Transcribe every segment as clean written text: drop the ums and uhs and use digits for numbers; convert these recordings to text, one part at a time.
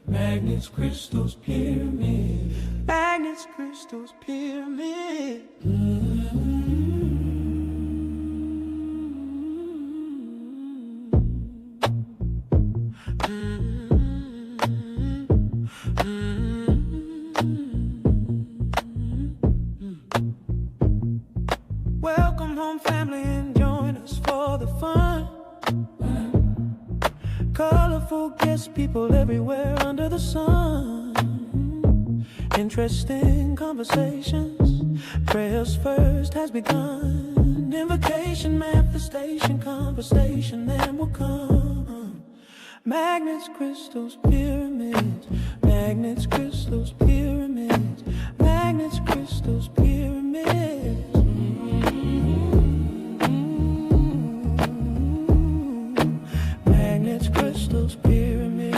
Magnets, crystals, pyramids. Magnets, crystals, pyramids. Welcome home, family, and join us for the fun. Colorful guests, people everywhere under the sun. Interesting conversations. Prayers first has begun. Invocation, manifestation, conversation then will come. Magnets, crystals, pyramids. Magnets, crystals, pyramids. Magnets, crystals, pyramids. Magnets, crystals, pyramids.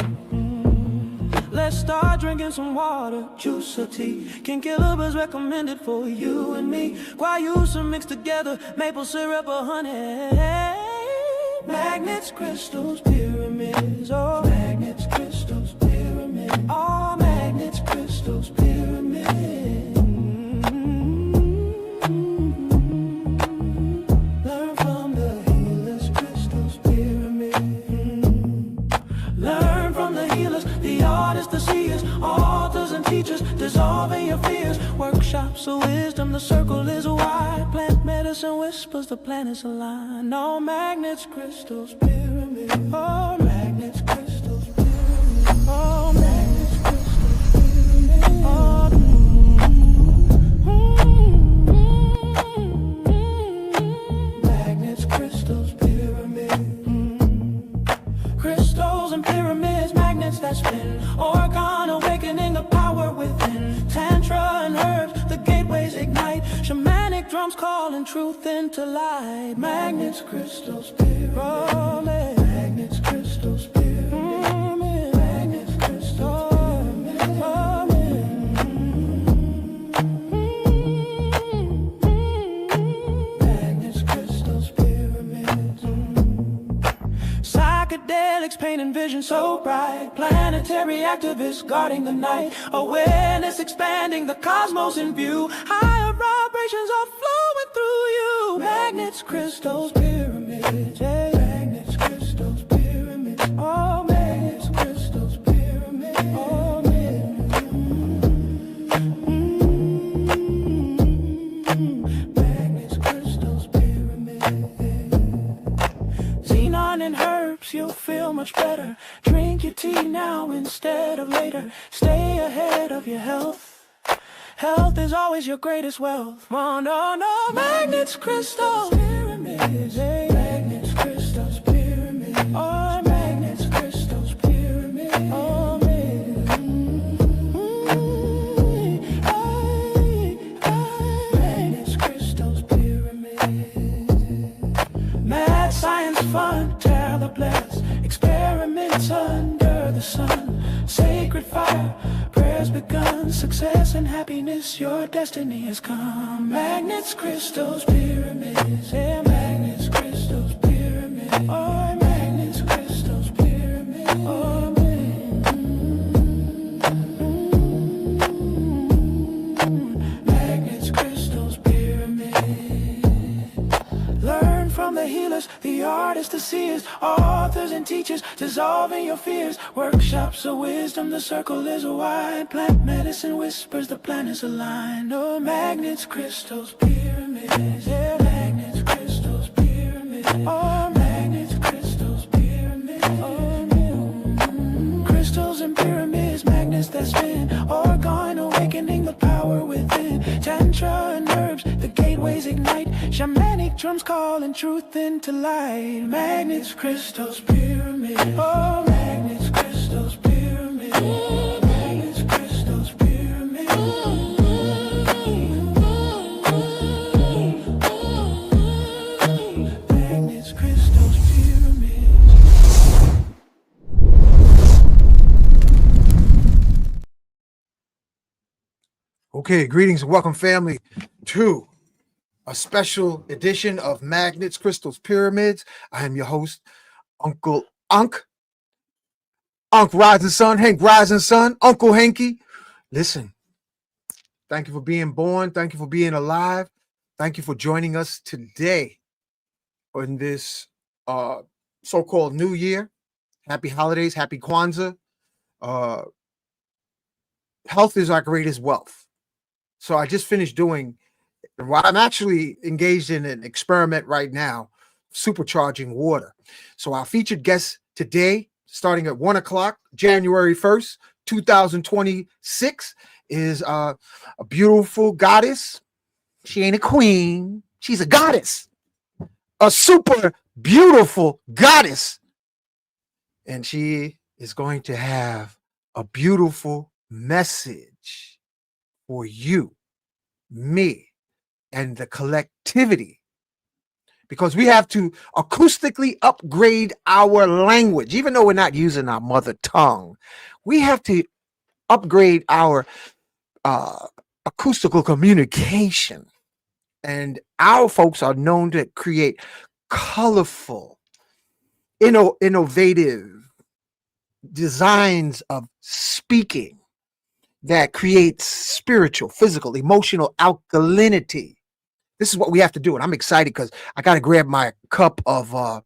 Let's start drinking some water, juice or tea. King Killer's recommended for you and me. Guayusa mixed together, maple syrup or honey. Magnets, crystals, pyramids. Oh, magnets, crystals, pyramids. Oh, magnets, crystals, pyramids. Learn from the healers, crystals, pyramids. Learn from the healers, the artists, the seers, authors and teachers, dissolving your fears. Workshops of wisdom, the circle is wide. Plant medicine whispers, the planets align. All magnets, crystals, pyramids. Oh, magnets, crystals, pyramids. Oh, magnets, crystals, pyramids. Oh, magnets, crystals, pyramids. Crystals and pyramids, magnets that spin. Orgone awakening the power within. Tantra and herbs, the gateways ignite. Shamanic drums calling truth into light. Magnets, crystals, pyramids. Magnets, crystals, pyramids. Magnets, crystals, pyramids. Magnets, crystals, pyramids. Psychedelics painting vision so bright. Planetary activists guarding the night. Awareness expanding the cosmos in view. Higher vibrations are flowing through you. Magnets, crystals, pyramids. Yeah. Magnets, crystals, pyramids. Oh, magnets, crystals, pyramids. Oh, magnets, crystals, pyramids. Xenon and herbs, you'll feel much better. Drink your tea now instead of later. Stay ahead of your health. Health is always your greatest wealth. Oh, no, no. Magnets, crystals, pyramids. Hey. Magnets, crystals, pyramids. Oh, magnets, crystals, pyramids. Oh, magnets, crystals, pyramids. Mad science fun, tear the blast. Experiments under the sun. Sacred fire, prayers begun. Success and happiness, your destiny has come. Magnets, crystals, pyramids. Yeah, magnets, crystals, pyramids. Oh, magnets, crystals, pyramids. Oh, magnets, crystals, pyramids. Learn from the healers, the artists, the seers, authors and teachers, dissolving your fears. Workshops of wisdom, the circle is wide. Plant medicine whispers, the planets align. Oh, magnets, crystals, pyramids. Yeah, magnets, crystals, pyramids. Oh, magnets, crystals, pyramids. Oh, crystals and pyramids, magnets that spin. Orgone awakening the power within. Tantra and herbs, the gateways ignite. Shamanic drums calling truth into light. Magnets, crystals, pyramids. Oh, magnets, crystals, pyramids. Magnets, crystals, pyramids. Magnets, crystals, pyramids. Okay, greetings and welcome, family, to a special edition of Magnets, Crystals, Pyramids. I am your host, Uncle Unk. Unc Rising Sun, Hank Rising Sun, Uncle Hanky. Listen, thank you for being born. Thank you for being alive. Thank you for joining us today in this so-called New Year. Happy holidays, happy Kwanzaa. Uh, Health is our greatest wealth. So I just finished doing, well, I'm actually engaged in an experiment right now, supercharging water. So our featured guest today, starting at 1 o'clock, January 1st, 2026, is a beautiful goddess. She ain't a queen. She's a goddess, a super beautiful goddess. And she is going to have a beautiful message for you, me, and the collectivity, because we have to acoustically upgrade our language. Even though we're not using our mother tongue, we have to upgrade our acoustical communication. And our folks are known to create colorful, innovative designs of speaking that creates spiritual, physical, emotional alkalinity. This is what we have to do. And I'm excited because I got to grab my cup of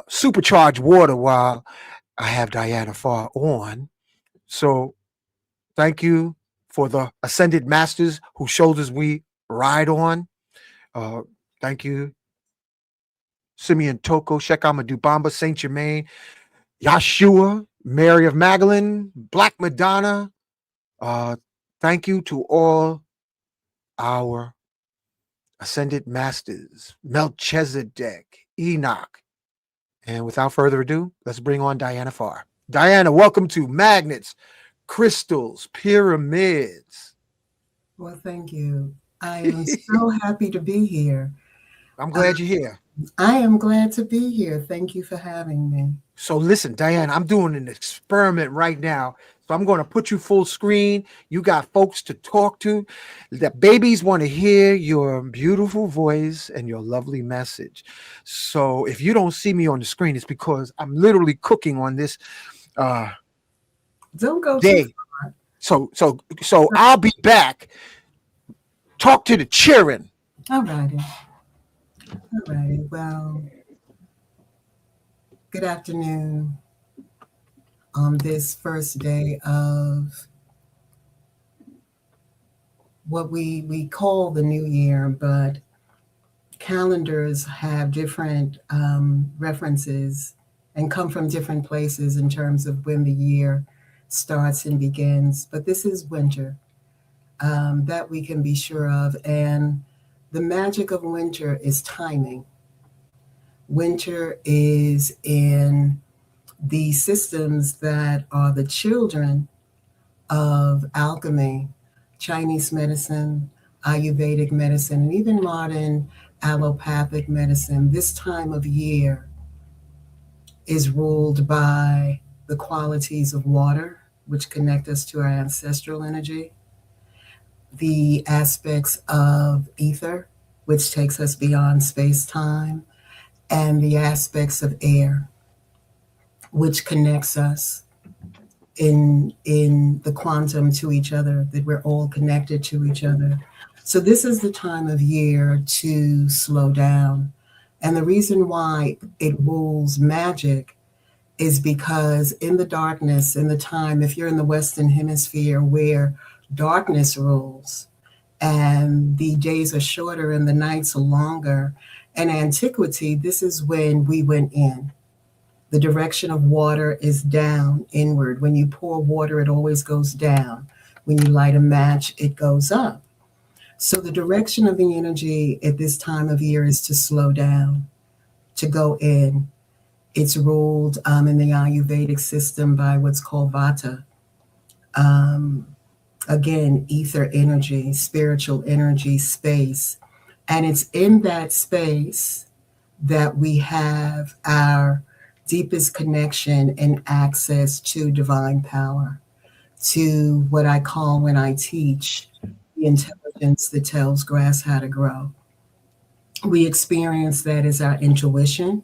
supercharged water while I have Diana Pharr on. So thank you for the ascended masters whose shoulders we ride on. Thank you, Simeon Toko, Shekama Dubamba, Saint Germain, Yahshua, Mary of Magdalene, Black Madonna. Thank you to all our ascended masters, Melchizedek, Enoch. And without further ado, let's bring on Diana Pharr. Diana, welcome to Magnets, Crystals, Pyramids. Well, thank you. I am so happy to be here. I'm glad you're here. I am glad to be here. Thank you for having me. So listen, Diana, I'm doing an experiment right now. So I'm going to put you full screen. You got folks to talk to. The babies want to hear your beautiful voice and your lovely message. So if you don't see me on the screen, it's because I'm literally cooking on this Don't go day. too far. So I'll be back. Talk to the children. All righty. All righty. Well, good afternoon on this first day of what we call the new year, but calendars have different references and come from different places in terms of when the year starts and begins. But this is winter, that we can be sure of. And the magic of winter is timing. Winter is in the systems that are the children of alchemy, Chinese medicine, Ayurvedic medicine, and even modern allopathic medicine. This time of year is ruled by the qualities of water, which connect us to our ancestral energy, the aspects of ether, which takes us beyond space time, and the aspects of air, which connects us in the quantum to each other, that we're all connected to each other. So this is the time of year to slow down. And the reason why it rules magic is because in the darkness, in the time, if you're in the Western Hemisphere where darkness rules and the days are shorter and the nights are longer, in antiquity, this is when we went in. The direction of water is down, inward. When you pour water, it always goes down. When you light a match, it goes up. So the direction of the energy at this time of year is to slow down, to go in. It's ruled in the Ayurvedic system by what's called Vata. Again, ether energy, spiritual energy, space. And it's in that space that we have our deepest connection and access to divine power, to what I call when I teach the intelligence that tells grass how to grow. We experience that as our intuition.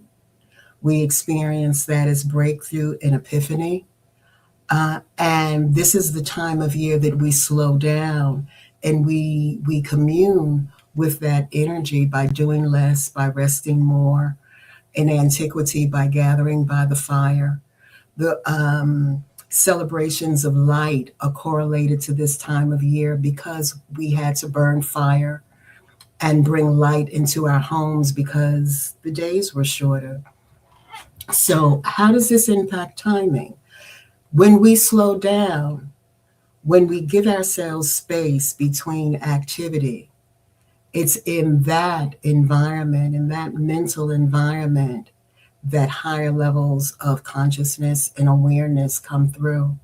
We experience that as breakthrough and epiphany. And this is the time of year that we slow down and we commune with that energy by doing less, by resting more, in antiquity by gathering by the fire. The celebrations of light are correlated to this time of year because we had to burn fire and bring light into our homes because the days were shorter. So, how does this impact timing? When we slow down, when we give ourselves space between activity, it's in that environment, in that mental environment, that higher levels of consciousness and awareness come through.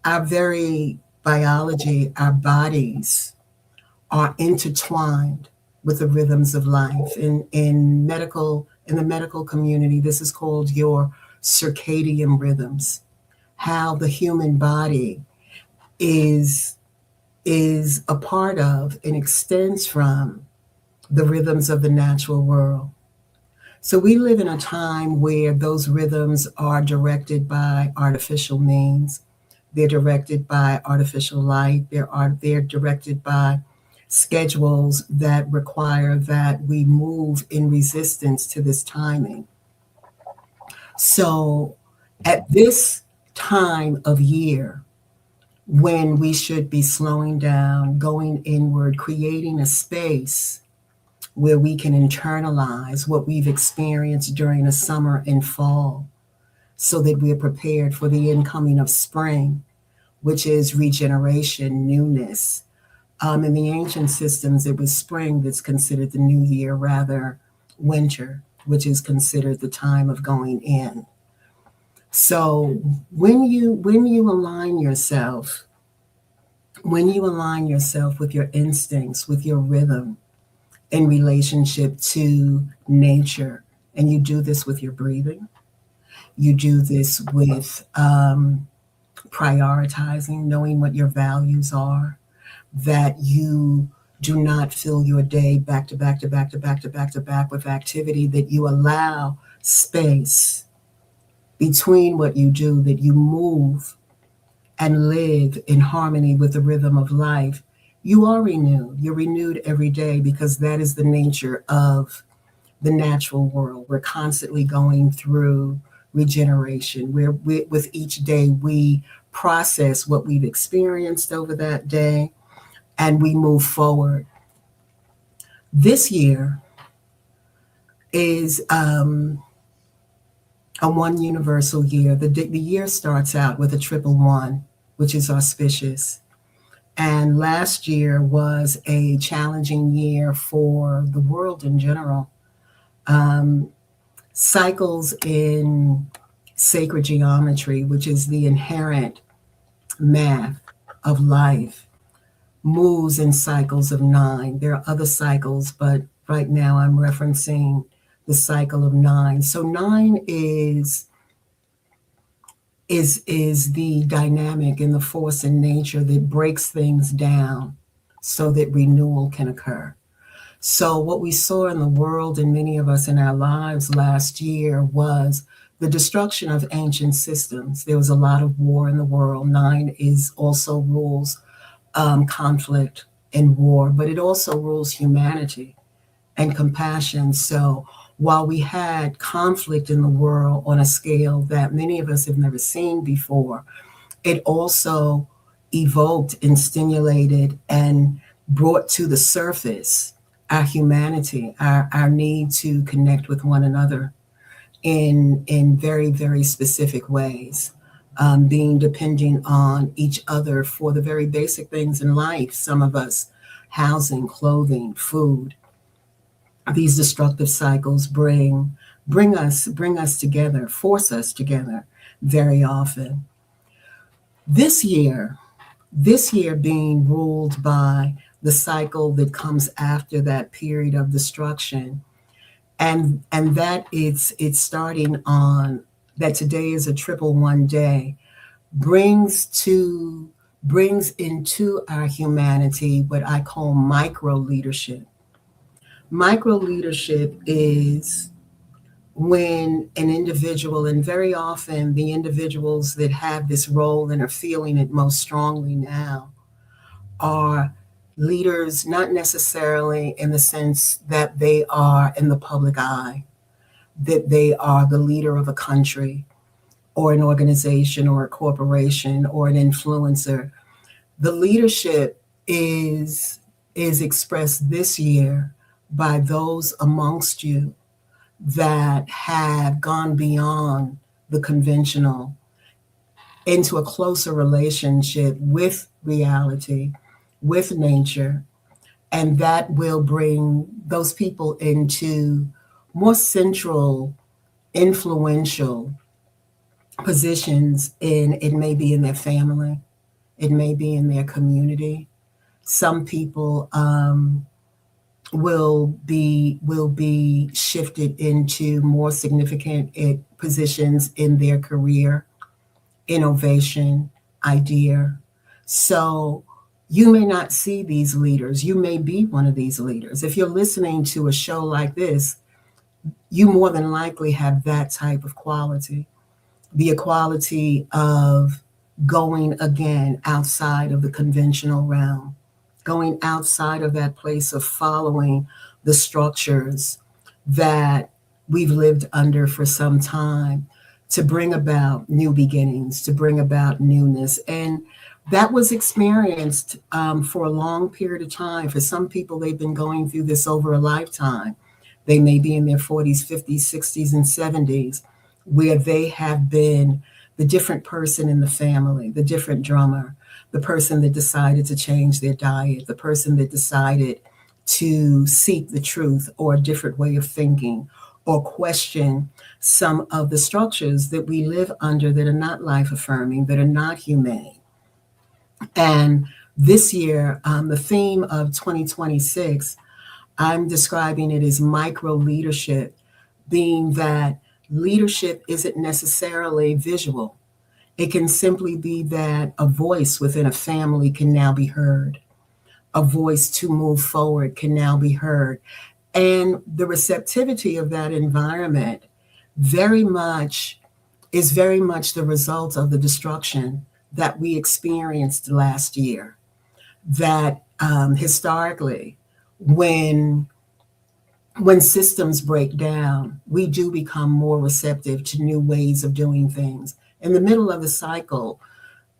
Our very biology, our bodies are intertwined with the rhythms of life. In the medical community, this is called your circadian rhythms. How the human body is is a part of and extends from the rhythms of the natural world. So we live in a time where those rhythms are directed by artificial means. They're directed by artificial light. They're directed by schedules that require that we move in resistance to this timing. So at this time of year, when we should be slowing down, going inward, creating a space where we can internalize what we've experienced during the summer and fall so that we're prepared for the incoming of spring, which is regeneration, newness. In the ancient systems, it was spring that's considered the new year, rather winter, which is considered the time of going in. So when you align yourself with your instincts, with your rhythm in relationship to nature, and you do this with your breathing, you do this with prioritizing, knowing what your values are, that you do not fill your day back to back to back to back to back to back with activity, that you allow space between what you do, that you move and live in harmony with the rhythm of life, you are renewed. You're renewed every day because that is the nature of the natural world. We're constantly going through regeneration, where with each day we process what we've experienced over that day and we move forward. This year is a one universal year. The year starts out with a triple one, which is auspicious. And last year was a challenging year for the world in general. Um, Cycles in sacred geometry, which is the inherent math of life, moves in cycles of nine. There are other cycles, but right now I'm referencing the cycle of nine. So nine is the dynamic and the force in nature that breaks things down so that renewal can occur. So what we saw in the world and many of us in our lives last year was the destruction of ancient systems. There was a lot of war in the world. Nine is also rules conflict and war, but it also rules humanity and compassion. So while we had conflict in the world on a scale that many of us have never seen before, it also evoked and stimulated and brought to the surface our humanity, our need to connect with one another in very, very specific ways, being dependent on each other for the very basic things in life. Some of us, housing, clothing, food. These destructive cycles bring us together, force us together very often. This year, this year being ruled by the cycle that comes after that period of destruction, and that it's starting on that today is a triple one day, brings into our humanity what I call micro leadership. Micro leadership is when an individual, and very often the individuals that have this role and are feeling it most strongly now, are leaders, not necessarily in the sense that they are in the public eye, that they are the leader of a country or an organization or a corporation or an influencer. The leadership is expressed this year by those amongst you that have gone beyond the conventional into a closer relationship with reality, with nature, and that will bring those people into more central, influential positions. In it may be in their family, it may be in their community. Some people will be shifted into more significant positions in their career, innovation, idea. So you may not see these leaders. You may be one of these leaders. If you're listening to a show like this, you more than likely have that type of quality, the equality of going again outside of the conventional realm, going outside of that place of following the structures that we've lived under for some time, to bring about new beginnings, to bring about newness. And that was experienced for a long period of time. For some people, they've been going through this over a lifetime. They may be in their 40s, 50s, 60s, and 70s, where they have been the different person in the family, the different drummer, the person that decided to change their diet, the person that decided to seek the truth or a different way of thinking, or question some of the structures that we live under that are not life affirming, that are not humane. And this year, the theme of 2026, I'm describing it as micro leadership, being that leadership isn't necessarily visual. It can simply be that a voice within a family can now be heard. A voice to move forward can now be heard. And the receptivity of that environment very much is very much the result of the destruction that we experienced last year. That historically, when systems break down, we do become more receptive to new ways of doing things. In the middle of the cycle,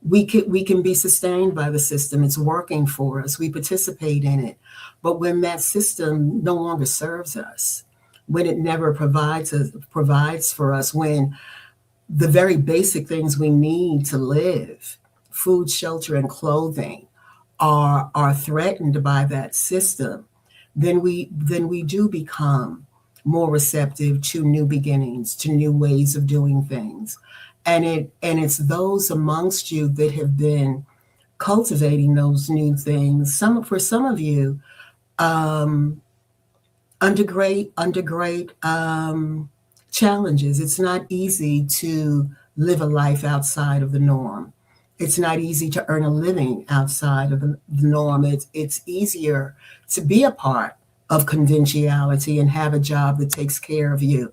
we can be sustained by the system. It's working for us. We participate in it. But when that system no longer serves us, when it never provides for us, when the very basic things we need to live, food, shelter, and clothing, are threatened by that system, then we do become more receptive to new beginnings, to new ways of doing things. And it's those amongst you that have been cultivating those new things. For some of you, um, under great challenges. It's not easy to live a life outside of the norm. It's not easy to earn a living outside of the norm. It's easier to be a part of conventionality and have a job that takes care of you.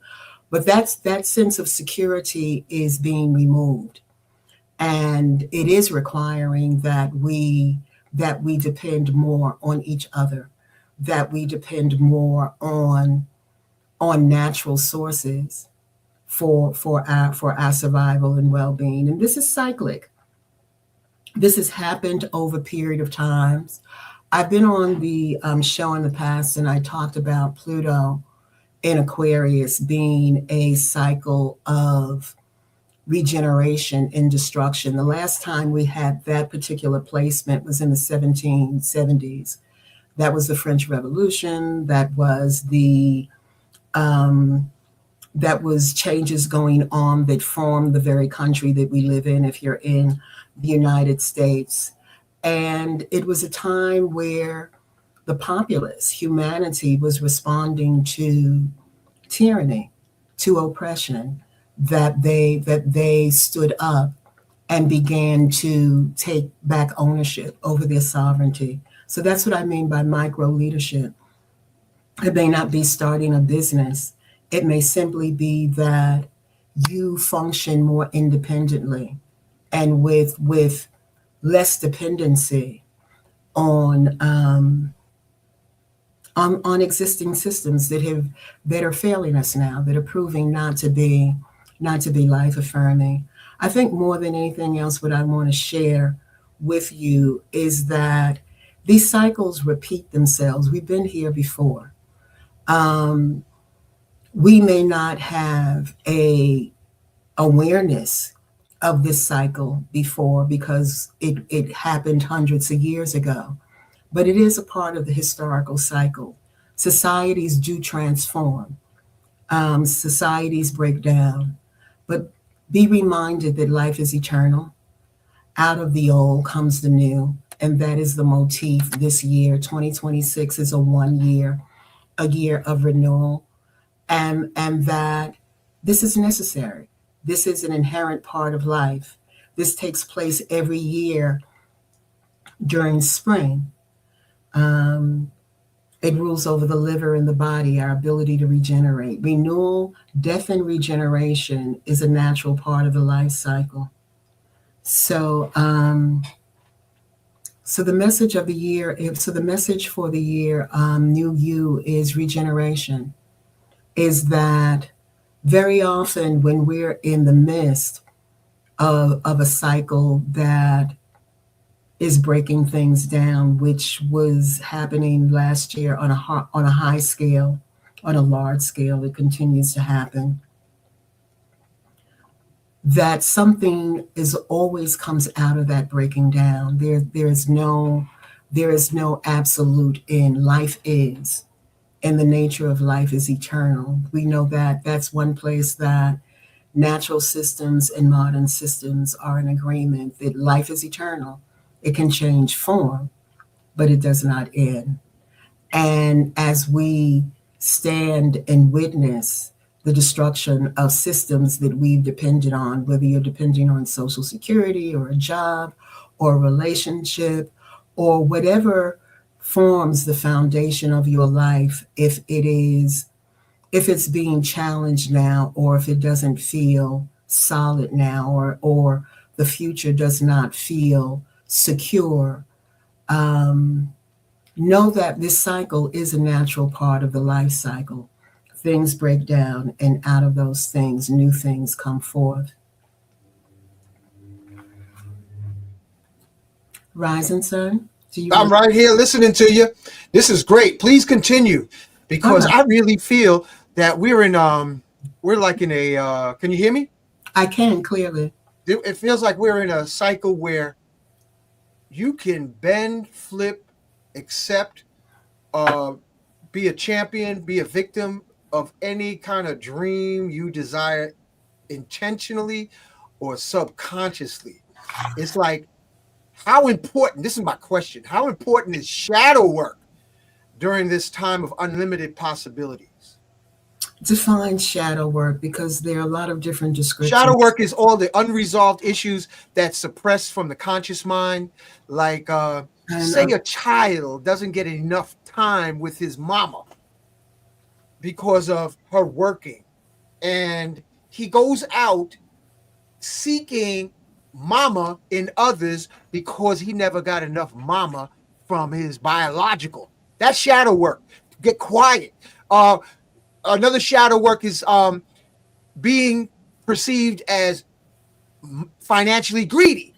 But that sense of security is being removed, and it is requiring that we depend more on each other, that we depend more on natural sources for our survival and well-being. And this is cyclic. This has happened over a period of times. I've been on the show in the past, and I talked about Pluto in Aquarius being a cycle of regeneration and destruction. The last time we had that particular placement was in the 1770s. That was the French Revolution. That was changes going on that formed the very country that we live in, if you're in the United States. And it was a time where the populace, humanity, was responding to tyranny, to oppression, that they stood up and began to take back ownership over their sovereignty. So that's what I mean by micro leadership. It may not be starting a business. It may simply be that you function more independently and with less dependency on on existing systems that are failing us now, that are proving not to be life affirming. I think more than anything else, what I want to share with you is that these cycles repeat themselves. We've been here before. Um, we may not have a awareness of this cycle before because it happened hundreds of years ago, but it is a part of the historical cycle. Societies do transform, societies break down, but be reminded that life is eternal. Out of the old comes the new, and that is the motif this year. 2026 is a year of renewal, and that this is necessary. This is an inherent part of life. This takes place every year during spring. Um, it rules over the liver and the body, our ability to regenerate. Renewal, death, and regeneration is a natural part of the life cycle. So, so the message of the year, so the message for the year, New You, is regeneration. Is that very often when we're in the midst of a cycle that is breaking things down, which was happening last year on on a high scale, on a large scale, it continues to happen. That something is always comes out of that breaking down. There is no absolute in life is, and the nature of life is eternal. We know that that's one place that natural systems and modern systems are in agreement that life is eternal. It can change form, but it does not end. And as we stand and witness the destruction of systems that we've depended on, whether you're depending on Social Security or a job or a relationship or whatever forms the foundation of your life, if it's being challenged now, or if it doesn't feel solid now, or the future does not feel secure, um, know that this cycle is a natural part of the life cycle. Things break down, and out of those things, new things come forth. Rising sun, do you I'm want? right here listening to you. This is great. Please continue All because right, I really feel that we're like in a can you hear me? I can clearly. It feels like we're in a cycle where you can bend, flip, accept, uh be a champion, be a victim of any kind of dream you desire intentionally or subconsciously. It's like how important, this is my question, how important is shadow work during this time of unlimited possibilities? Define shadow work because there are a lot of different Shadow descriptions. work is all the unresolved issues that suppress from the conscious mind. Like, And say a child doesn't get enough time with his mama because of her working, and he goes out seeking mama in others because he never got enough mama from his biological. That's shadow work. Get quiet. Another shadow work is being perceived as financially greedy,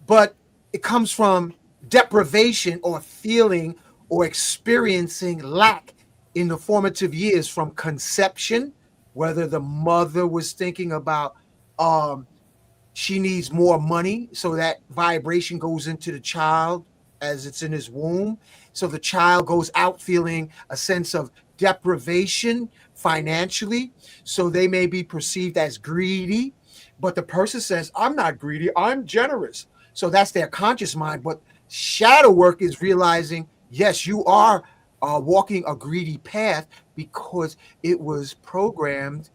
but it comes from deprivation or feeling or experiencing lack in the formative years from conception, whether the mother was thinking about um, she needs more money, so that vibration goes into the child as it's in his womb. So the child goes out feeling a sense of deprivation financially. So they may be perceived as greedy, but the person says, I'm not greedy, I'm generous. So that's their conscious mind. But shadow work is realizing, yes, you are walking a greedy path because it was programmed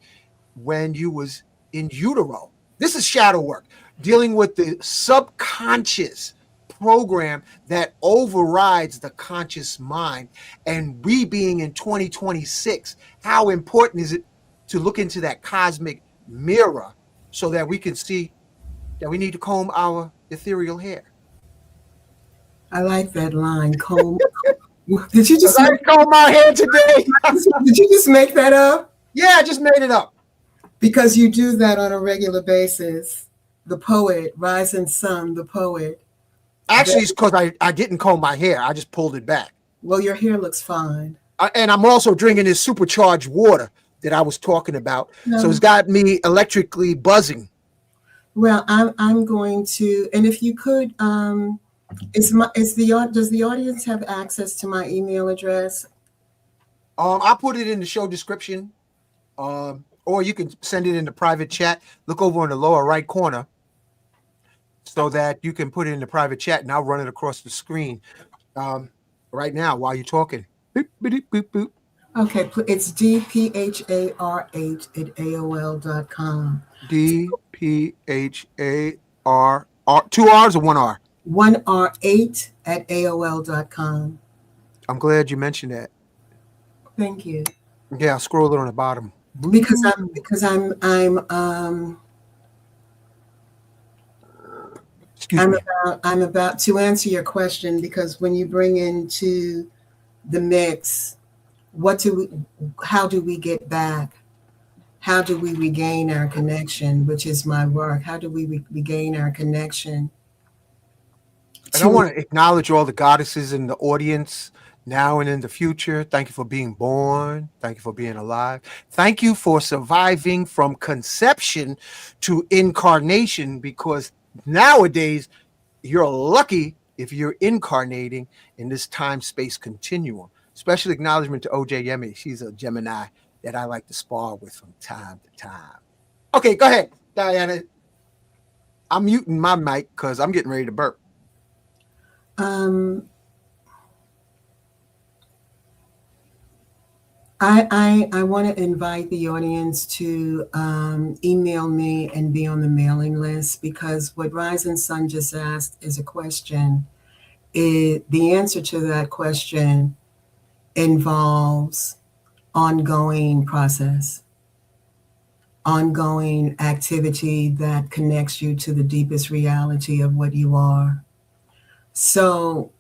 when you was in utero. This is shadow work, dealing with the subconscious program that overrides the conscious mind. And we being in 2026, how important is it to look into that cosmic mirror so that we can see that we need to comb our ethereal hair? I like that line. Comb. Did you Because just I make, didn't comb my hair today. did you just make that up? Yeah, I just made it up. Because you do that on a regular basis. The poet, Rising Sun, the poet. Actually, it's because I didn't comb my hair. I just pulled it back. Well, your hair looks fine. And I'm also drinking this supercharged water that I was talking about. No. So it's got me electrically buzzing. Well, I'm going to, and if you could, does the audience have access to my email address? I put it in the show description, or you can send it in the private chat. Look over in the lower right corner so that you can put it in the private chat, and I'll run it across the screen right now while you're talking. Boop, boop, boop, boop. Okay, it's dpharr8@aol.com. DPHAR, 2 R's or 1 R? 1R8@aol.com. I'm glad you mentioned that. Thank you. Yeah, I'll scroll it on the bottom. Because Excuse me. I'm about to answer your question, because when you bring into the mix, how do we get back? How do we regain our connection, which is my work? How do we regain our connection? And I want to acknowledge all the goddesses in the audience now and in the future. Thank you for being born. Thank you for being alive. Thank you for surviving from conception to incarnation, because nowadays you're lucky if you're incarnating in this time-space continuum. Special acknowledgement to OJ Yemi. She's a Gemini that I like to spar with from time to time. Okay, go ahead, Diana. I'm muting my mic because I'm getting ready to burp. I want to invite the audience to email me and be on the mailing list, because what Rising Sun just asked is a question. The answer to that question involves ongoing process, ongoing activity that connects you to the deepest reality of what you are. So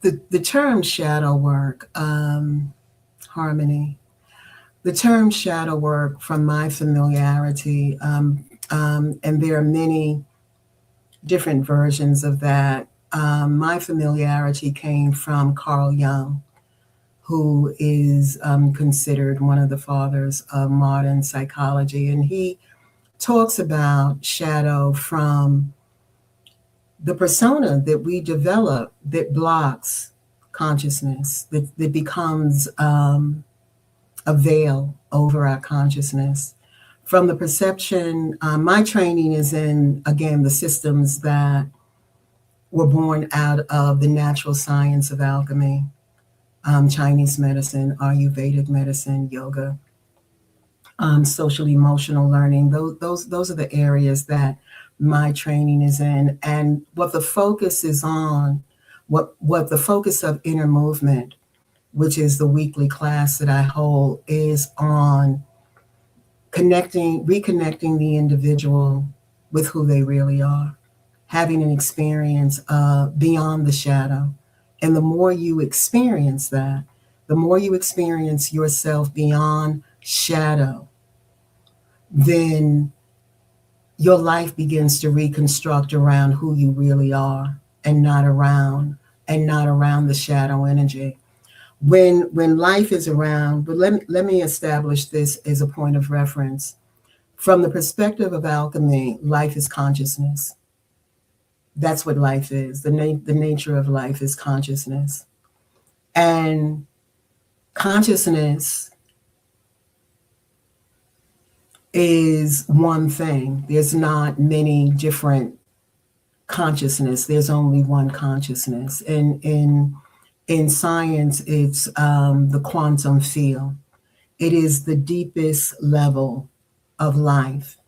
the term shadow work, Harmony, the term shadow work, from my familiarity, and there are many different versions of that. My familiarity came from Carl Jung, who is considered one of the fathers of modern psychology. And he talks about shadow from the persona that we develop that blocks consciousness, that becomes a veil over our consciousness. From the perception, my training is in, again, the systems that were born out of the natural science of alchemy, Chinese medicine, Ayurvedic medicine, yoga, social emotional learning. Those are the areas that my training is in. And what the focus is on, what the focus of inner movement, which is the weekly class that I hold, is on reconnecting the individual with who they really are, having an experience beyond the shadow. And the more you experience that, the more you experience yourself beyond shadow, then your life begins to reconstruct around who you really are, and not around the shadow energy. When life is around, but let me establish this as a point of reference. From the perspective of alchemy, life is consciousness. That's what life is. The nature of life is consciousness. And consciousness is one thing. There's not many different consciousness. There's only one consciousness. And in science, it's the quantum field. It is the deepest level of life.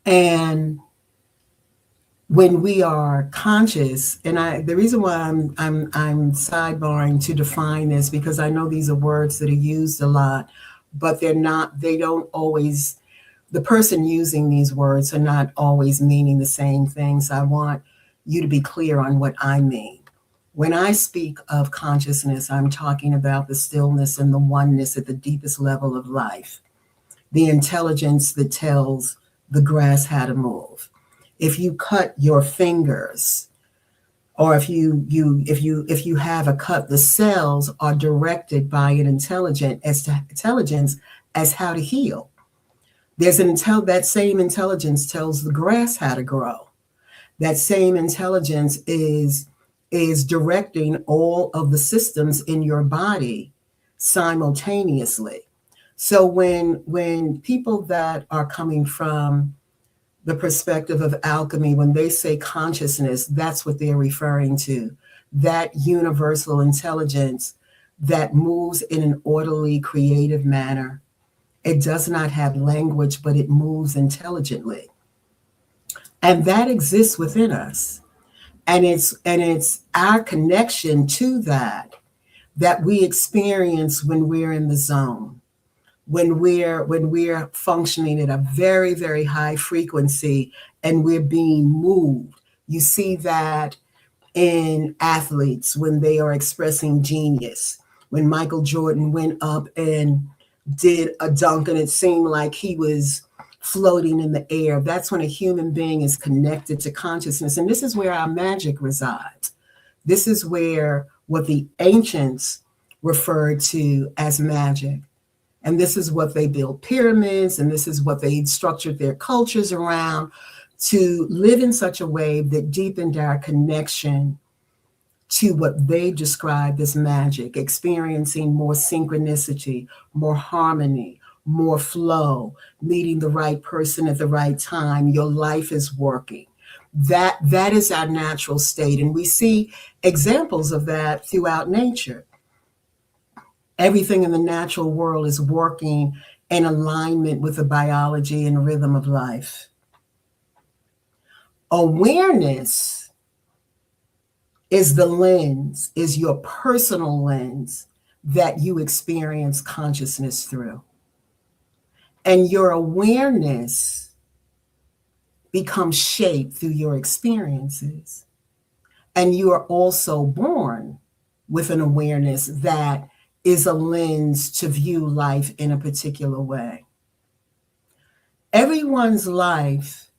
And when we are conscious, and the reason why I'm sidebarring to define this, because I know these are words that are used a lot, but they don't always, the person using these words are not always meaning the same thing. So I want you to be clear on what I mean. When I speak of consciousness, I'm talking about the stillness and the oneness at the deepest level of life, the intelligence that tells the grass how to move. If you cut your fingers, or if you have a cut, the cells are directed by an intelligence as how to heal. That same intelligence tells the grass how to grow. That same intelligence is directing all of the systems in your body simultaneously. So when people that are coming from the perspective of alchemy, when they say consciousness, that's what they're referring to. That universal intelligence that moves in an orderly, creative manner. It does not have language, but it moves intelligently. And that exists within us. And it's our connection to that we experience when we're in the zone, when we're functioning at a very, very high frequency and we're being moved. You see that in athletes when they are expressing genius. When Michael Jordan went up and did a dunk and it seemed like he was floating in the air, that's when a human being is connected to consciousness. And this is where our magic resides. This is where what the ancients referred to as magic. And this is what they built pyramids, and this is what they structured their cultures around, to live in such a way that deepened our connection to what they described as magic, experiencing more synchronicity, more harmony, more flow, meeting the right person at the right time. Your life is working. That is our natural state. And we see examples of that throughout nature. Everything in the natural world is working in alignment with the biology and rhythm of life. Awareness is the lens, is your personal lens that you experience consciousness through. And your awareness becomes shaped through your experiences. And you are also born with an awareness that is a lens to view life in a particular way. Everyone's life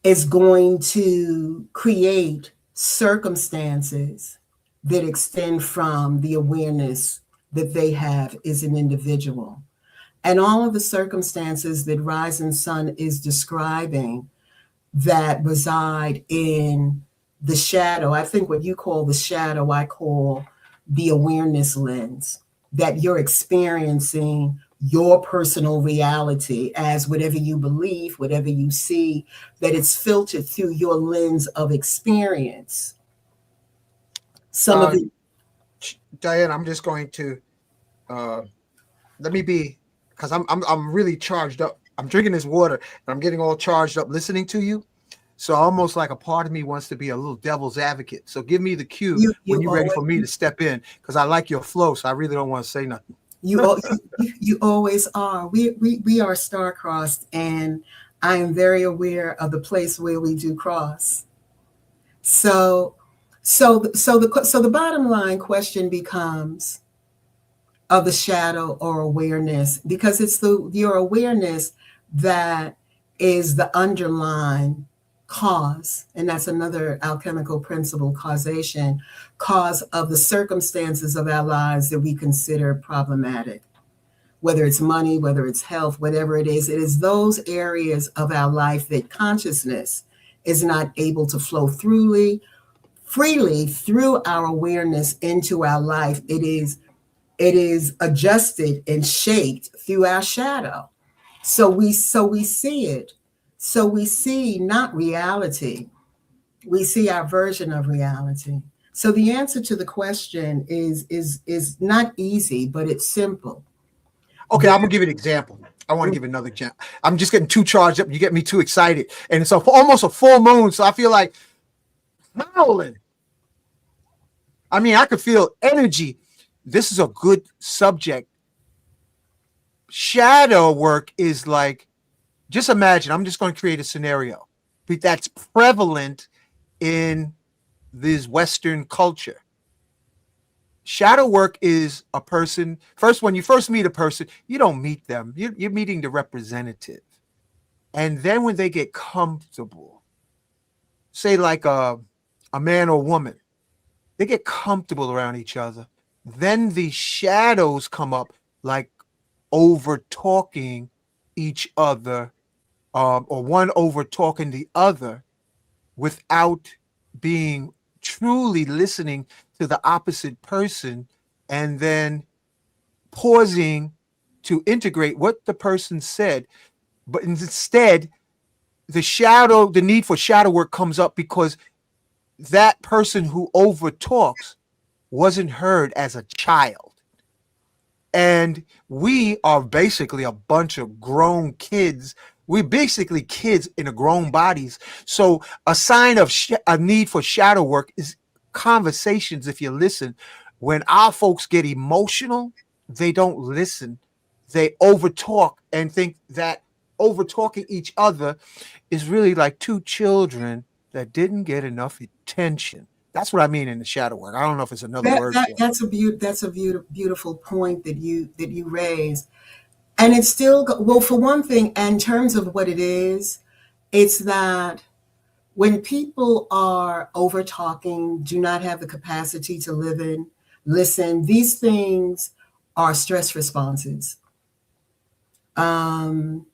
is going to create circumstances that extend from the awareness that they have as an individual. And all of the circumstances that Rise and Sun is describing that reside in the shadow, I think what you call the shadow, I call the awareness lens, that you're experiencing your personal reality as whatever you believe, whatever you see, that it's filtered through your lens of experience. Some of Uh, it, Diane, I'm just going to let me be, because I'm really charged up. I'm drinking this water and I'm getting all charged up listening to you. So almost like a part of me wants to be a little devil's advocate. So give me the cue when you you're ready always for me to step in, because I like your flow. So I really don't want to say nothing. you always are. We are star-crossed, and I am very aware of the place where we do cross. So so the bottom line question becomes of the shadow or awareness, because it's your awareness that is the underlying cause, and that's another alchemical principle, causation, cause of the circumstances of our lives that we consider problematic, whether it's money, whether it's health, whatever it is those areas of our life that consciousness is not able to flow freely through our awareness into our life. It is adjusted and shaped through our shadow. So we see it. So we see not reality. We see our version of reality. So the answer to the question is not easy, but it's simple. Okay, I'm gonna give you an example. I want to give another example. I'm just getting too charged up. You get me too excited, and it's almost a full moon, so I feel like howling. I mean, I could feel energy. This is a good subject. Shadow work is like, just imagine. I'm just going to create a scenario that's prevalent in this Western culture. Shadow work is a person. First, when you first meet a person, you don't meet them. You're meeting the representative. And then when they get comfortable, say like a man or woman, they get comfortable around each other. Then the shadows come up, like over talking each other, or one over talking the other without being truly listening to the opposite person, and then pausing to integrate what the person said. But instead, the need for shadow work comes up because that person who over talks wasn't heard as a child. And we are basically a bunch of grown kids. We're basically kids in a grown bodies. So a sign of a need for shadow work is conversations. If you listen, when our folks get emotional, they don't listen. They overtalk and think that over talking each other is really like two children that didn't get enough attention. That's what I mean in the shadow work. I don't know if it's another word for it. That's a beautiful point that you raise. And it's still, well, for one thing, in terms of what it is, it's that when people are over talking, do not have the capacity to listen, these things are stress responses. And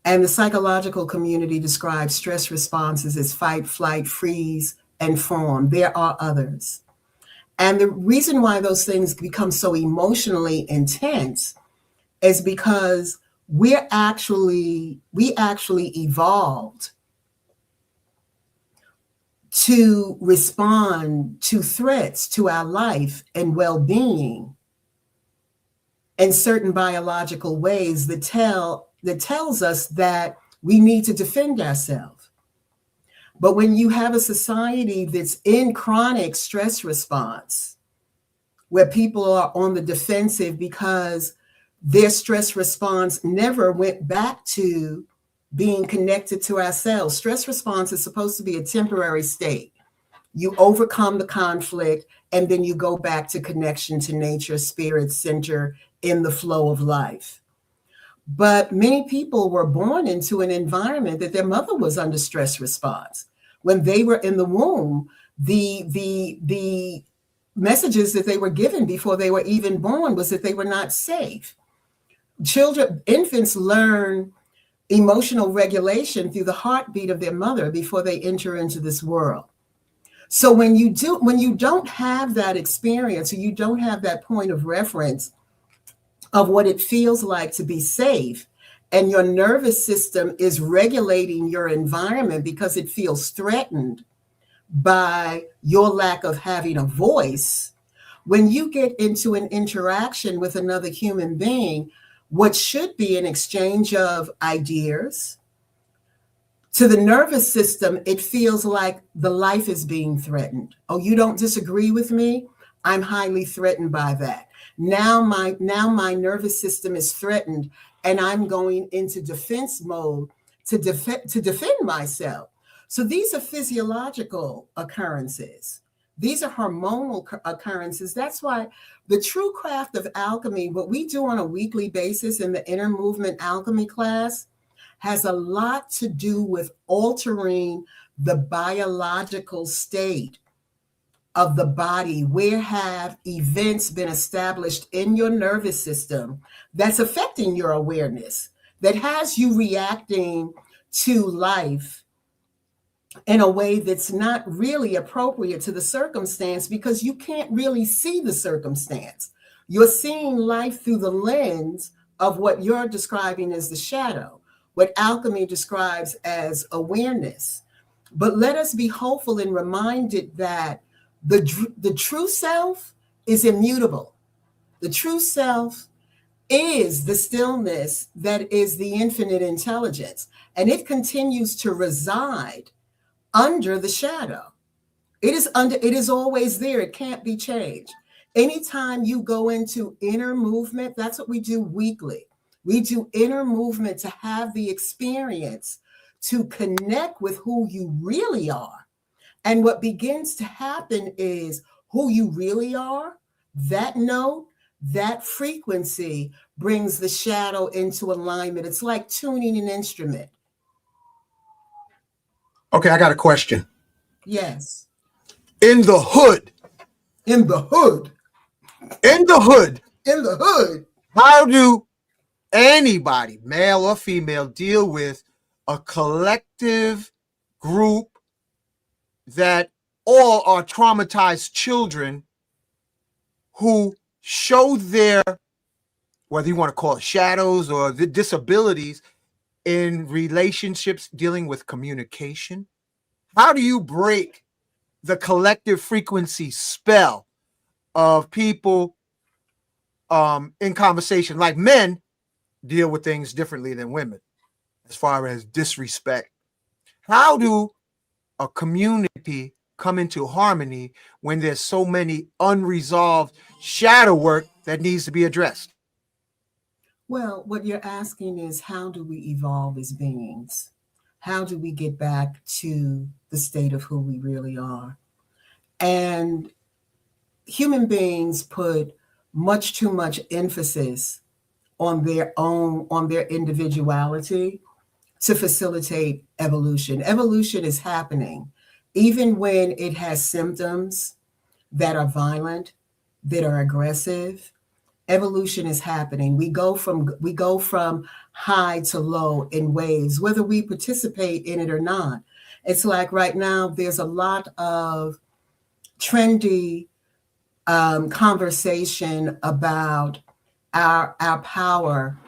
the psychological community describes stress responses as fight, flight, freeze, and fawn. There are others. And the reason why those things become so emotionally intense is because we actually evolved to respond to threats to our life and well-being in certain biological ways that tells us that we need to defend ourselves. But when you have a society that's in chronic stress response, where people are on the defensive because their stress response never went back to being connected to ourselves. Stress response is supposed to be a temporary state. You overcome the conflict, and then you go back to connection to nature, spirit, center in the flow of life. But many people were born into an environment that their mother was under stress response. When they were in the womb, the messages that they were given before they were even born was that they were not safe. Infants learn emotional regulation through the heartbeat of their mother before they enter into this world. So when you don't have that experience, or you don't have that point of reference of what it feels like to be safe, and your nervous system is regulating your environment because it feels threatened by your lack of having a voice, when you get into an interaction with another human being, what should be an exchange of ideas, to the nervous system, it feels like the life is being threatened. Oh, you don't disagree with me? I'm highly threatened by that. Now my nervous system is threatened, and I'm going into defense mode to defend myself. So these are physiological occurrences. These are hormonal occurrences. That's why the true craft of alchemy, what we do on a weekly basis in the inner movement alchemy class, has a lot to do with altering the biological state of the body. Where have events been established in your nervous system that's affecting your awareness, that has you reacting to life in a way that's not really appropriate to the circumstance, because you can't really see the circumstance. You're seeing life through the lens of what you're describing as the shadow, what alchemy describes as awareness. But let us be hopeful and reminded that the true self is immutable. The true self is the stillness that is the infinite intelligence, and it continues to reside under the shadow. It is always there. It can't be changed. Anytime you go into inner movement, that's what we do weekly. We do inner movement to have the experience to connect with who you really are. And what begins to happen is who you really are, that note, that frequency brings the shadow into alignment. It's like tuning an instrument. Okay, I got a question. Yes. In the hood, In the hood. in the hood, In the hood. how do anybody, male or female, deal with a collective group that all are traumatized children who show their, whether you want to call it shadows or the disabilities in relationships dealing with communication? How do you break the collective frequency spell of people in conversation? Like men deal with things differently than women as far as disrespect. How do a community come into harmony when there's so many unresolved shadow work that needs to be addressed? Well, what you're asking is how do we evolve as beings? How do we get back to the state of who we really are? And human beings put much too much emphasis on their individuality to facilitate evolution. Evolution is happening even when it has symptoms that are violent, that are aggressive. Evolution is happening. We go from high to low in waves, whether we participate in it or not. It's like right now there's a lot of trendy conversation about our power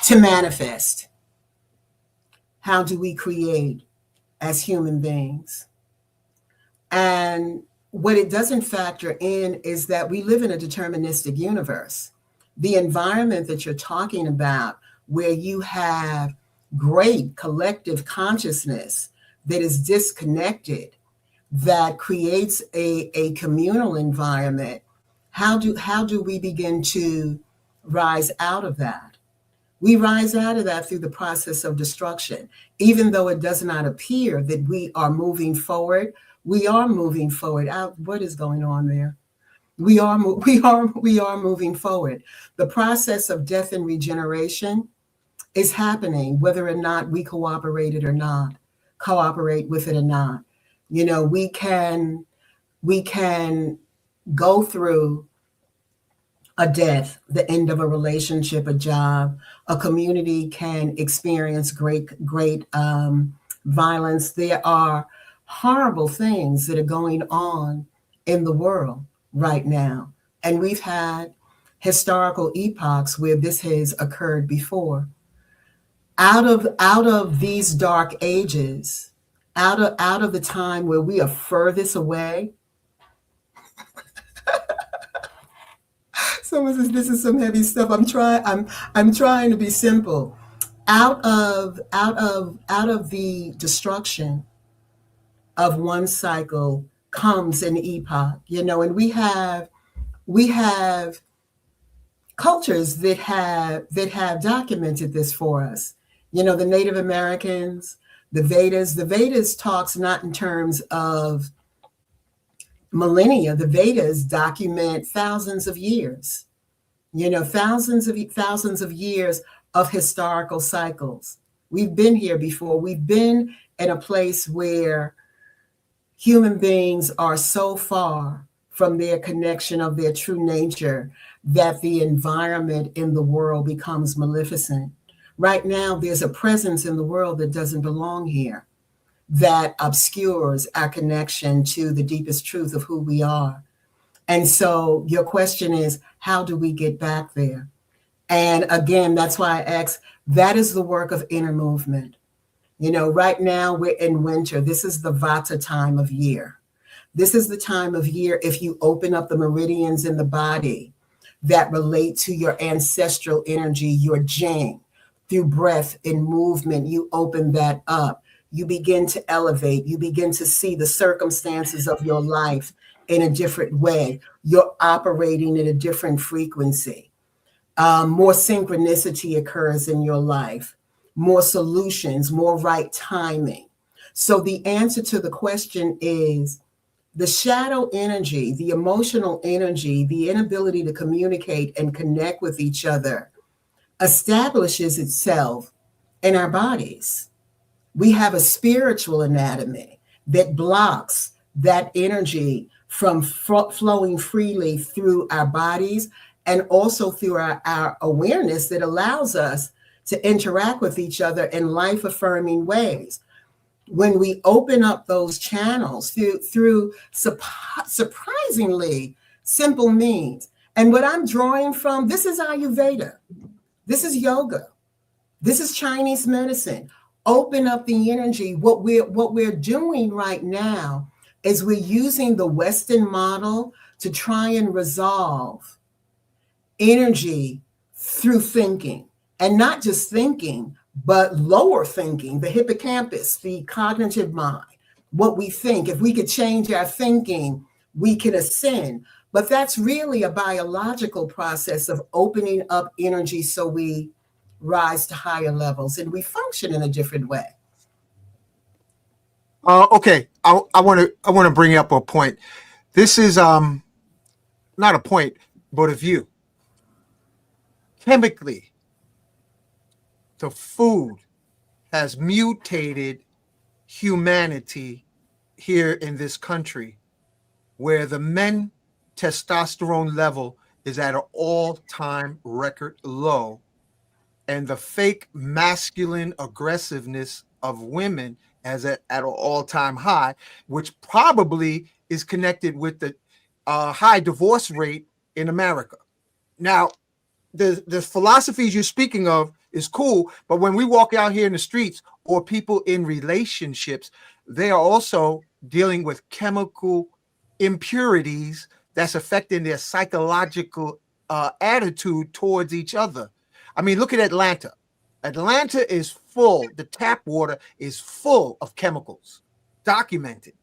to manifest. How do we create as human beings? And what it doesn't factor in is that we live in a deterministic universe. The environment that you're talking about, where you have great collective consciousness that is disconnected, that creates a communal environment, how do we begin to rise out of that? We rise out of that through the process of destruction. Even though it does not appear that we are moving forward, we are moving forward. What is going on there? We are moving forward. The process of death and regeneration is happening, whether or not we cooperate with it or not. You know, we can go through a death, the end of a relationship, a job. A community can experience great violence. There are horrible things that are going on in the world right now. And we've had historical epochs where this has occurred before. Out of these dark ages, out of the time where we are furthest away. Someone says this is some heavy stuff. I'm trying to be simple. Out of the destruction of one cycle comes an epoch, you know, and we have cultures that have documented this for us. You know, the Native Americans, the Vedas. The Vedas talks not in terms of millennia. The Vedas document thousands of years, you know, thousands of years of historical cycles. We've been here before. We've been in a place where human beings are so far from their connection of their true nature that the environment in the world becomes maleficent. Right now, there's a presence in the world that doesn't belong here, that obscures our connection to the deepest truth of who we are. And so your question is, how do we get back there? And again, that's why I ask, that is the work of inner movement. You know, right now we're in winter. This is the Vata time of year. This is the time of year, if you open up the meridians in the body, that relate to your ancestral energy, your jing. Through breath and movement, you open that up. You begin to elevate. You begin to see the circumstances of your life in a different way. You're operating at a different frequency. More synchronicity occurs in your life, more solutions, more right timing. So the answer to the question is the shadow energy, the emotional energy, the inability to communicate and connect with each other establishes itself in our bodies. We have a spiritual anatomy that blocks that energy from flowing freely through our bodies and also through our awareness that allows us to interact with each other in life affirming ways. When we open up those channels through surprisingly simple means. And what I'm drawing from, this is Ayurveda, this is yoga, this is Chinese medicine. Open up the energy. What we're doing right now is we're using the Western model to try and resolve energy through thinking, and not just thinking, but lower thinking, the hippocampus, the cognitive mind, what we think. If we could change our thinking, we can ascend. But that's really a biological process of opening up energy so we rise to higher levels and we function in a different way. Okay, I want to bring up a point. This is not a point, but a view. Chemically, the food has mutated humanity here in this country, where the men testosterone level is at an all-time record low, and the fake masculine aggressiveness of women as at an all-time high, which probably is connected with the high divorce rate in America. Now, the philosophies you're speaking of is cool, but when we walk out here in the streets or people in relationships, they are also dealing with chemical impurities that's affecting their psychological attitude towards each other. I mean, look at Atlanta. Atlanta is full, the tap water is full of chemicals, documented.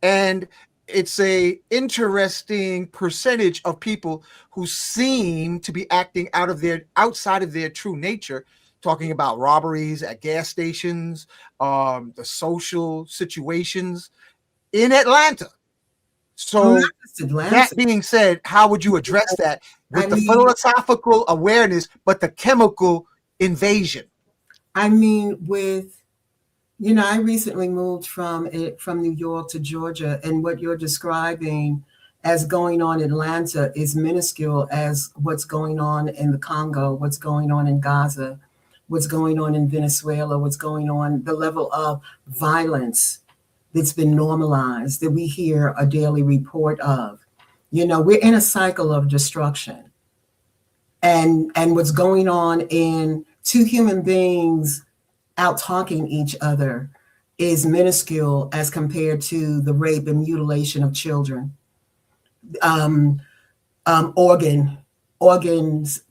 And it's a interesting percentage of people who seem to be acting outside of their true nature, talking about robberies at gas stations, the social situations in Atlanta. So that being said, how would you address that with the philosophical awareness, but the chemical invasion? I mean, I recently moved from New York to Georgia, and what you're describing as going on in Atlanta is minuscule as what's going on in the Congo, what's going on in Gaza, what's going on in Venezuela, what's going on, the level of violence that's been normalized that we hear a daily report of. We're in a cycle of destruction. And what's going on in two human beings out talking each other is minuscule as compared to the rape and mutilation of children, organs,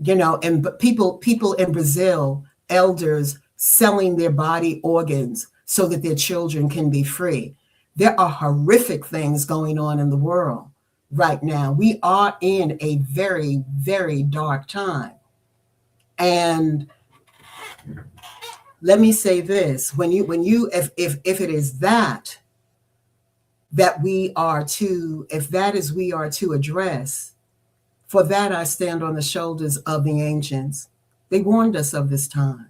and people in Brazil, elders selling their body organs so that their children can be free. There are horrific things going on in the world right now. We are in a very, very dark time. And let me say this: if it is that we are to, if that is we are to address, for that I stand on the shoulders of the ancients. They warned us of this time.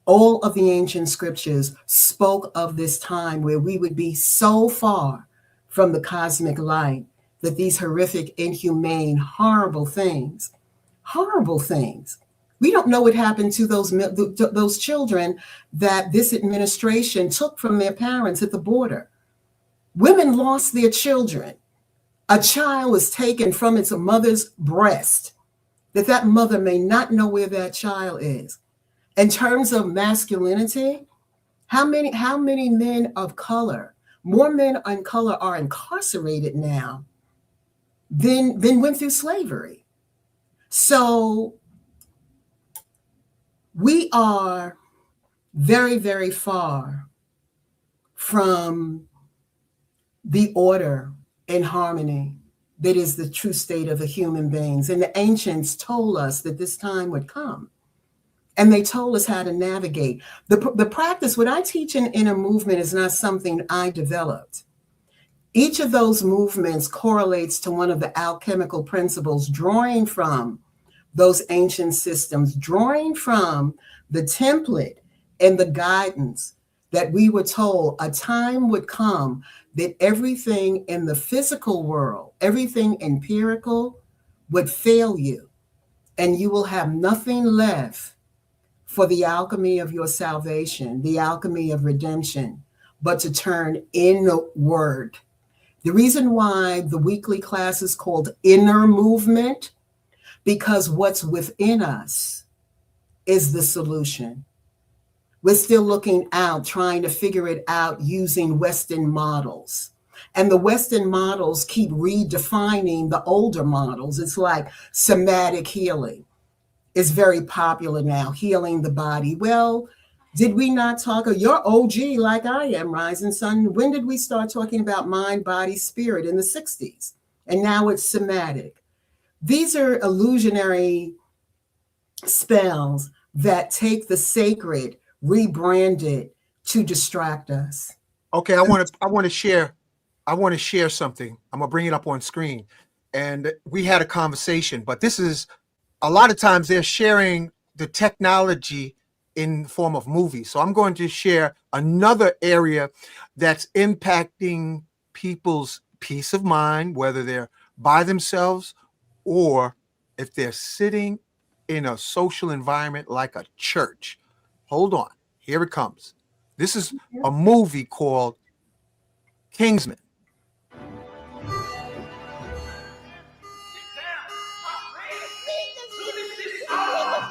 All of the ancient scriptures spoke of this time where we would be so far from the cosmic light that these horrific, inhumane, horrible things. We don't know what happened to those children that this administration took from their parents at the border. Women lost their children. A child was taken from its mother's breast, that mother may not know where that child is. In terms of masculinity, how many men of color, more men of color are incarcerated now than went through slavery? So we are very, very far from the order and harmony that is the true state of the human beings. And the ancients told us that this time would come. And they told us how to navigate. The practice, what I teach in inner movement is not something I developed. Each of those movements correlates to one of the alchemical principles, drawing from those ancient systems, drawing from the template and the guidance that we were told a time would come that everything in the physical world, everything empirical, would fail you, and you will have nothing left for the alchemy of your salvation, the alchemy of redemption, but to turn inward. The reason why the weekly class is called Inner Movement, because what's within us is the solution. We're still looking out, trying to figure it out using Western models. And the Western models keep redefining the older models. It's like somatic healing is very popular now, healing the body. Well, did we not talk? You're OG like I am, Rising Sun. When did we start talking about mind, body, spirit? In the 60s. And now it's somatic. These are illusionary spells that take the sacred, rebrand it to distract us. Okay, I want to share something. I'm gonna bring it up on screen. And we had a conversation, but this is a lot of times they're sharing the technology in the form of movies. So I'm going to share another area that's impacting people's peace of mind, whether they're by themselves or if they're sitting in a social environment like a church. Hold on, here it comes. This is a movie called Kingsman.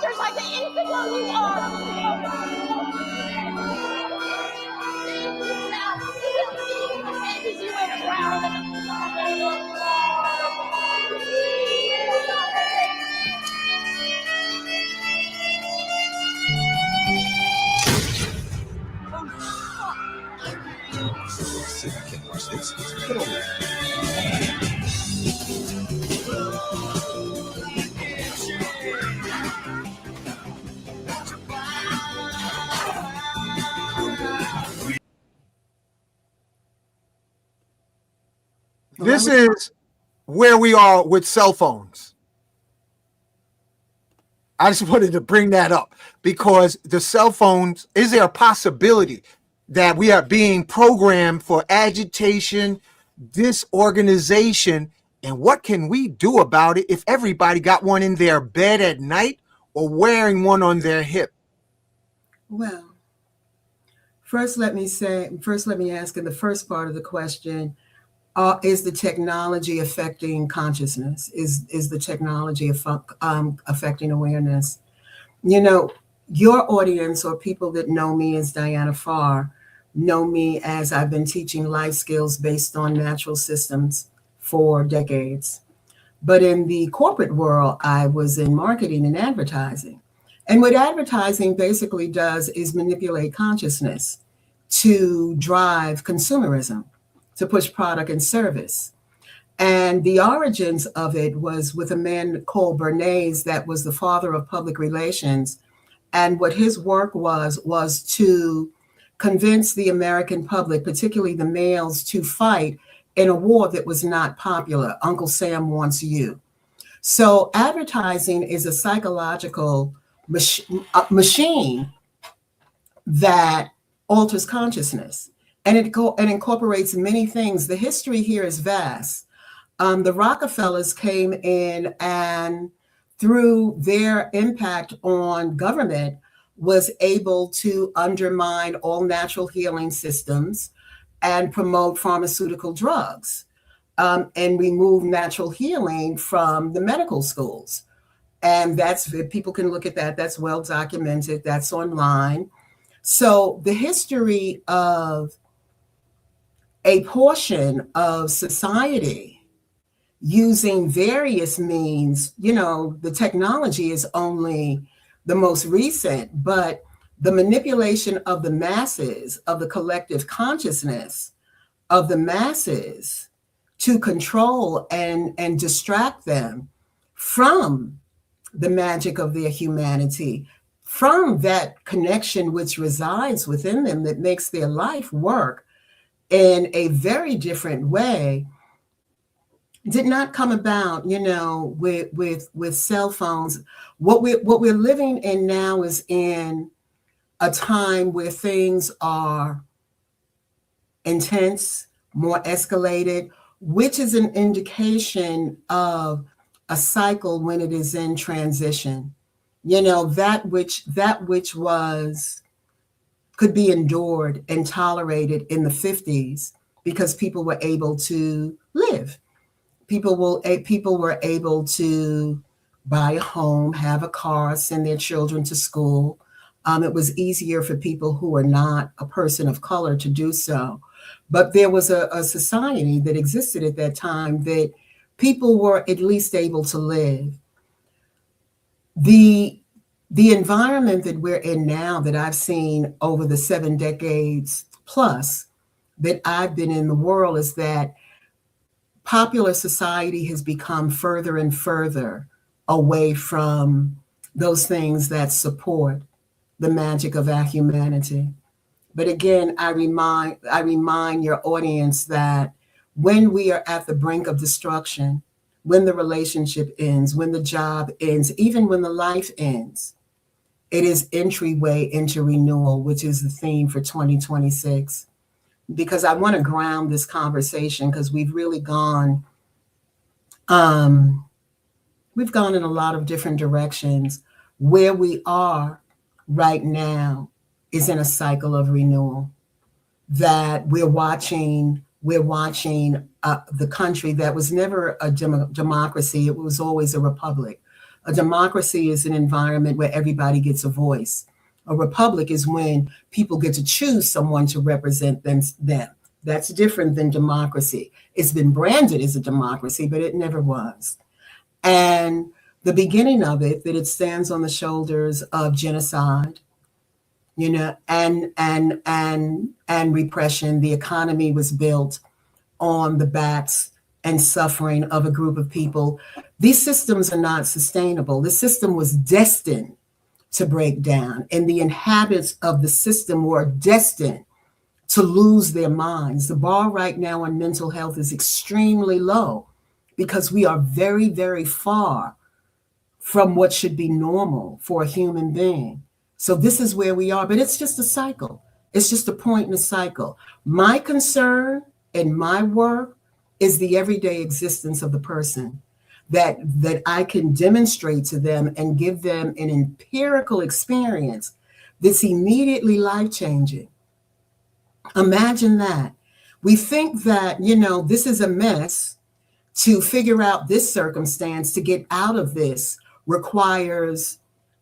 Just like the infidel you are. I can't watch this. Get over here. This is where we are with cell phones. I just wanted to bring that up because the cell phones, is there a possibility that we are being programmed for agitation, disorganization, and what can we do about it if everybody got one in their bed at night or wearing one on their hip? Well, first let me ask in the first part of the question, is the technology affecting consciousness? Is the technology affecting awareness? You know, your audience or people that know me as Diana Pharr know me as I've been teaching life skills based on natural systems for decades. But in the corporate world, I was in marketing and advertising. And what advertising basically does is manipulate consciousness to drive consumerism, to push product and service. And the origins of it was with a man called Bernays that was the father of public relations. And what his work was to convince the American public, particularly the males, to fight in a war that was not popular. Uncle Sam wants you. So advertising is a psychological machine that alters consciousness. And it incorporates many things. The history here is vast. The Rockefellers came in and through their impact on government was able to undermine all natural healing systems and promote pharmaceutical drugs and remove natural healing from the medical schools. And that's, people can look at that. That's well documented. That's online. So the history of a portion of society using various means. The technology is only the most recent, but the manipulation of the masses, of the collective consciousness of the masses to control and distract them from the magic of their humanity, from that connection which resides within them that makes their life work in a very different way, did not come about, with cell phones. What we're living in now is in a time where things are intense, more escalated, which is an indication of a cycle when it is in transition. That which was could be endured and tolerated in the 50s because people were able to live. People were able to buy a home, have a car, send their children to school. It was easier for people who were not a person of color to do so. But there was a society that existed at that time that people were at least able to live. The environment that we're in now, that I've seen over the 7 decades plus that I've been in the world, is that popular society has become further and further away from those things that support the magic of our humanity. But again, I remind your audience that when we are at the brink of destruction, when the relationship ends, when the job ends, even when the life ends, it is entryway into renewal, which is the theme for 2026. Because I want to ground this conversation, because we've really gone in a lot of different directions. Where we are right now is in a cycle of renewal, that we're watching the country that was never a democracy. It was always a republic. A democracy is an environment where everybody gets a voice. A republic is when people get to choose someone to represent them. That's different than democracy. It's been branded as a democracy, but it never was. And the beginning of it, that it stands on the shoulders of genocide, and repression. The economy was built on the backs and suffering of a group of people. These systems are not sustainable. The system was destined to break down, and the inhabitants of the system were destined to lose their minds. The bar right now on mental health is extremely low because we are very, very far from what should be normal for a human being. So this is where we are, but it's just a cycle. It's just a point in a cycle. My concern and my work is the everyday existence of the person, that I can demonstrate to them and give them an empirical experience that's immediately life-changing. Imagine that. We think that, this is a mess. To figure out this circumstance, to get out of this, requires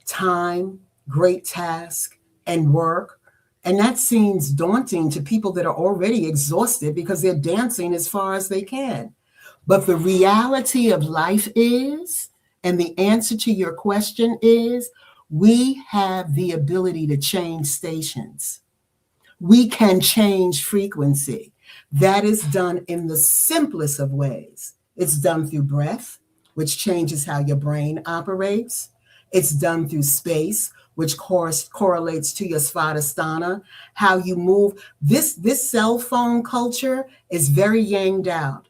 time, great task, and work. And that seems daunting to people that are already exhausted because they're dancing as far as they can. But the reality of life is, and the answer to your question is, we have the ability to change stations. We can change frequency. That is done in the simplest of ways. It's done through breath, which changes how your brain operates. It's done through space, which correlates to your svadhisthana, how you move. This cell phone culture is very yanged out.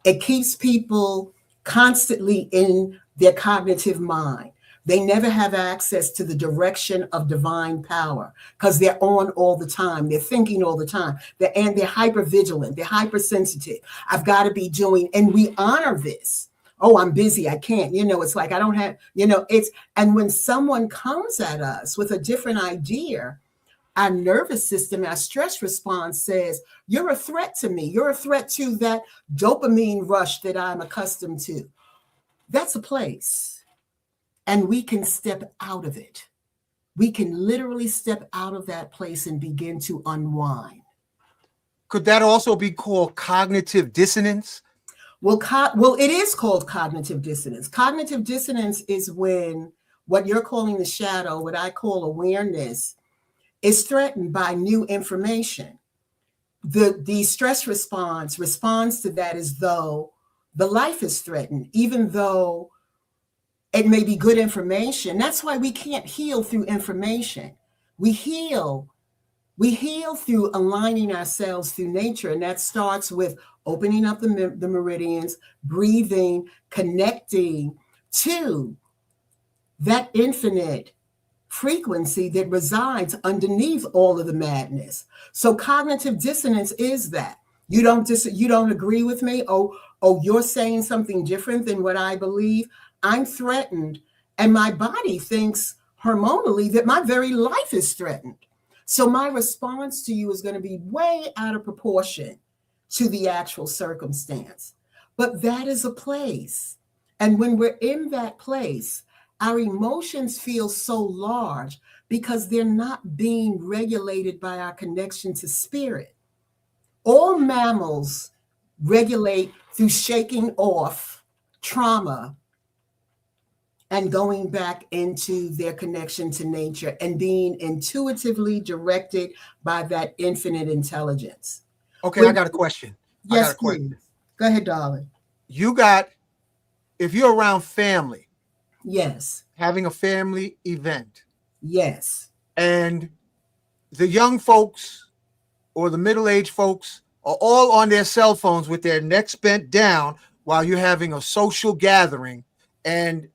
It keeps people constantly in their cognitive mind. They never have access to the direction of divine power because they're on all the time. They're thinking all the time. They're hyper vigilant. They're hypersensitive. I've got to be doing, and we honor this. Oh, I'm busy. I can't. It's like I don't have, and when someone comes at us with a different idea, our nervous system, our stress response says, you're a threat to me. You're a threat to that dopamine rush that I'm accustomed to. That's a place. And we can step out of it. We can literally step out of that place and begin to unwind. Could that also be called cognitive dissonance? Well, it is called cognitive dissonance. Cognitive dissonance is when what you're calling the shadow, what I call awareness, is threatened by new information. The stress responds to that as though the life is threatened, even though it may be good information. That's why we can't heal through information. We heal We heal through aligning ourselves through nature, and that starts with opening up the meridians, breathing, connecting to that infinite frequency that resides underneath all of the madness. So cognitive dissonance is that you don't agree with me. Oh, you're saying something different than what I believe. I'm threatened, and my body thinks hormonally that my very life is threatened. So my response to you is going to be way out of proportion to the actual circumstance. But that is a place. And when we're in that place, our emotions feel so large because they're not being regulated by our connection to spirit. All mammals regulate through shaking off trauma and going back into their connection to nature and being intuitively directed by that infinite intelligence. Okay, I got a question. Yes, please. Go ahead, darling. If you're around family, yes, having a family event, yes, and the young folks or the middle-aged folks are all on their cell phones with their necks bent down while you're having a social gathering, and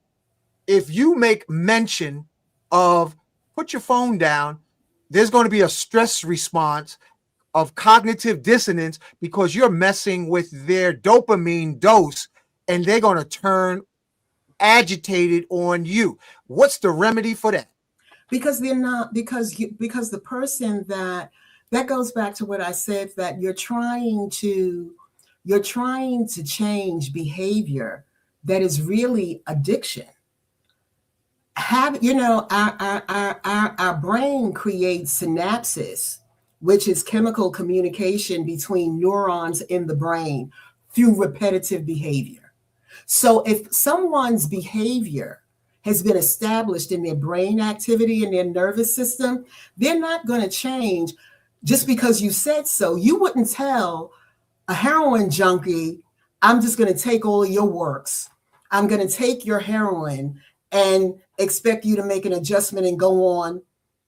if you make mention of put your phone down, there's going to be a stress response of cognitive dissonance because you're messing with their dopamine dose and they're going to turn agitated on you. What's the remedy for that? Because they're not, because the person that goes back to what I said, that you're trying to change behavior that is really addiction. Our brain creates synapses, which is chemical communication between neurons in the brain through repetitive behavior. So if someone's behavior has been established in their brain activity and their nervous system, they're not going to change just because you said so. You wouldn't tell a heroin junkie, I'm just going to take all your works. I'm going to take your heroin and expect you to make an adjustment and go on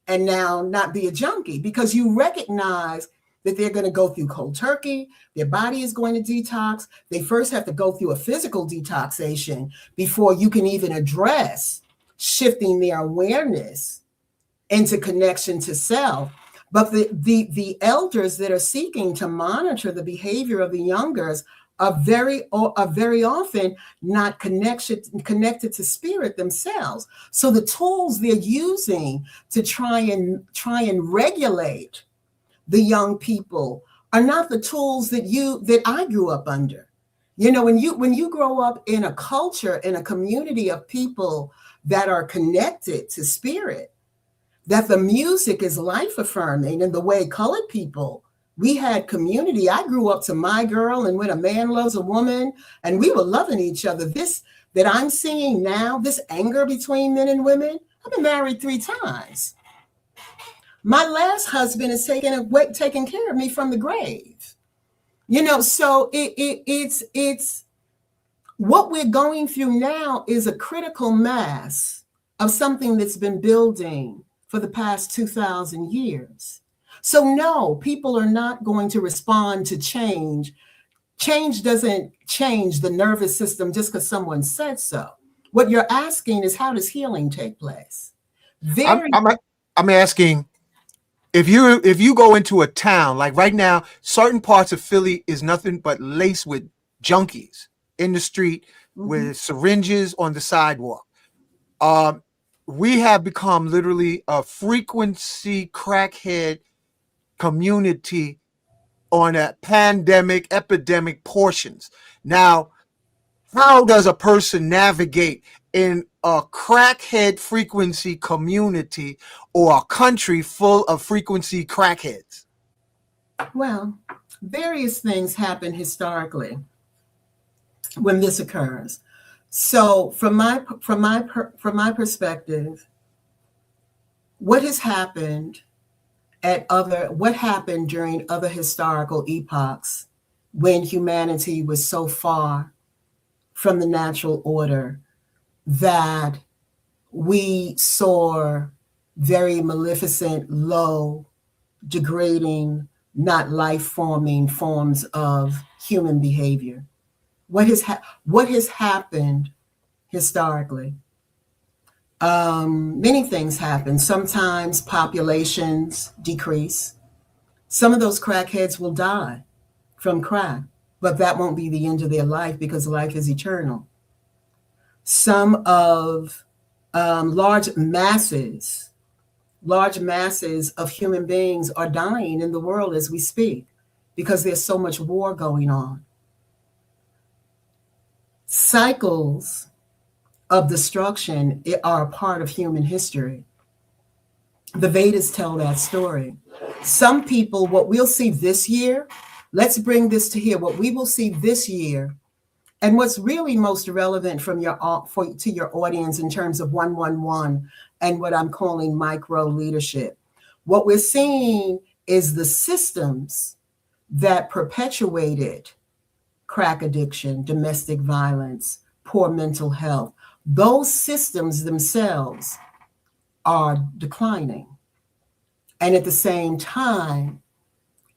and now not be a junkie, because you recognize that they're going to go through cold turkey. Their body is going to detox. They first have to go through a physical detoxation before you can even address shifting their awareness into connection to self. But the elders that are seeking to monitor the behavior of the youngers are very often not connected to spirit themselves. So the tools they're using to try and regulate the young people are not the tools that I grew up under. You know, when you grow up in a culture, in a community of people that are connected to spirit, that the music is life affirming, and the way colored people, we had community. I grew up to My Girl and When a Man Loves a Woman, and we were loving each other. This that I'm seeing now, this anger between men and women, I've been married 3 times. My last husband is taking care of me from the grave. You know, so it's what we're going through now is a critical mass of something that's been building for the past 2,000 years. So no, people are not going to respond to change. Change doesn't change the nervous system just because someone said so. What you're asking is, how does healing take place? I'm asking, if you go into a town, like right now, certain parts of Philly is nothing but laced with junkies in the street, with syringes on the sidewalk. We have become literally a frequency crackhead community on a pandemic, epidemic portions. Now, how does a person navigate in a crackhead frequency community or a country full of frequency crackheads? Well, various things happen historically. when this occurs. So from my perspective, what has happened what happened during other historical epochs when humanity was so far from the natural order that we saw very maleficent, low, degrading, not life forming forms of human behavior. What has happened historically? Many things happen. Sometimes populations decrease. Some of those crackheads will die from crack, but that won't be the end of their life because life is eternal. Some of large masses of human beings are dying in the world as we speak because there's so much war going on. Cycles of destruction are a part of human history. The Vedas tell that story. Some people, what we'll see this year, let's bring this to here. What we will see this year, and what's really most relevant to your audience in terms of 111 and what I'm calling micro leadership. What we're seeing is the systems that perpetuated crack addiction, domestic violence, poor mental health. Those systems themselves are declining. And at the same time,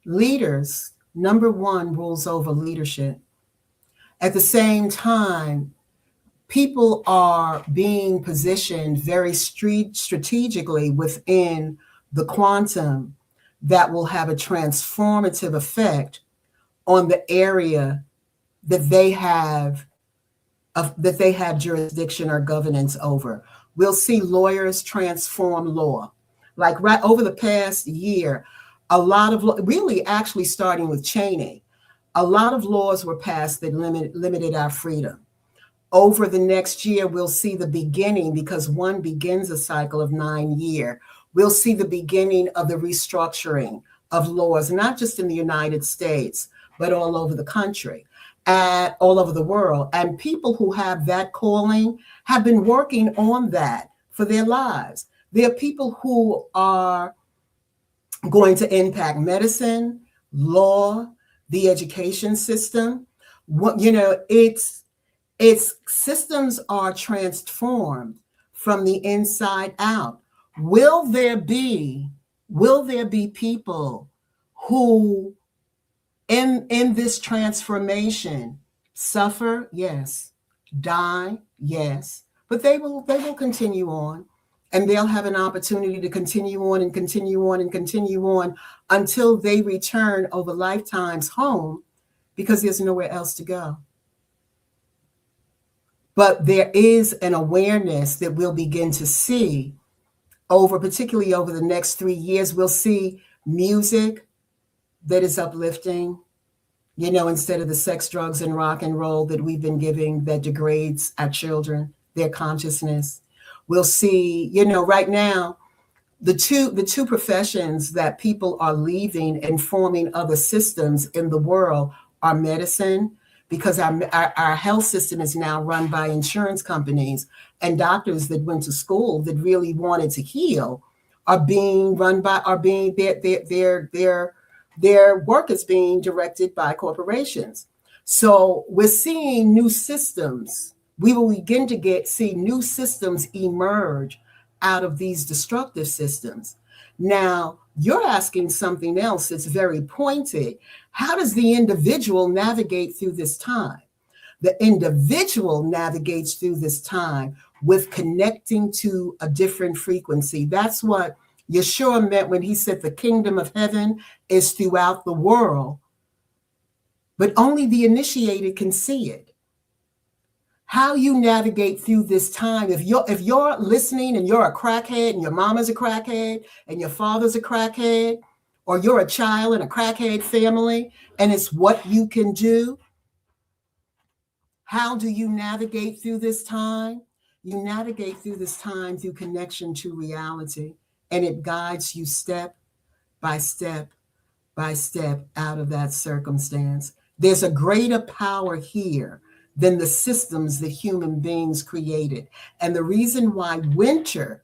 leaders, number one, rules over leadership. At the same time, people are being positioned very strategically within the quantum that will have a transformative effect on the area that they have jurisdiction or governance over. We'll see lawyers transform law. Like right over the past year, a lot of really actually starting with Cheney, a lot of laws were passed that limited our freedom. Over the next year, we'll see the beginning, because one begins a cycle of 9 years. We'll see the beginning of the restructuring of laws, not just in the United States, but all over the country and all over the world. And people who have that calling have been working on that for their lives. There are people who are going to impact medicine, law, the education system. Its systems are transformed from the inside out. Will there be people who in this transformation suffer? Yes. Die? Yes. But they will continue on, and they'll have an opportunity to continue on and continue on and continue on until they return over lifetimes home, because there's nowhere else to go. But there is an awareness that we'll begin to see particularly over the next 3 years. We'll see music that is uplifting, instead of the sex, drugs, and rock and roll that we've been giving that degrades our children, their consciousness. We'll see, right now, the two professions that people are leaving and forming other systems in the world are medicine, because our health system is now run by insurance companies, and doctors that went to school that really wanted to heal their work is being directed by corporations. So we're seeing new systems. We will begin to see new systems emerge out of these destructive systems. Now, you're asking something else that's very pointed. How does the individual navigate through this time? The individual navigates through this time with connecting to a different frequency. That's what Yeshua meant when he said the kingdom of heaven is throughout the world, but only the initiated can see it. How you navigate through this time, if you're listening and you're a crackhead and your mama's a crackhead and your father's a crackhead, or you're a child in a crackhead family and it's what you can do, how do you navigate through this time? You navigate through this time through connection to reality, and it guides you step by step by step out of that circumstance. There's a greater power here than the systems that human beings created. And the reason why winter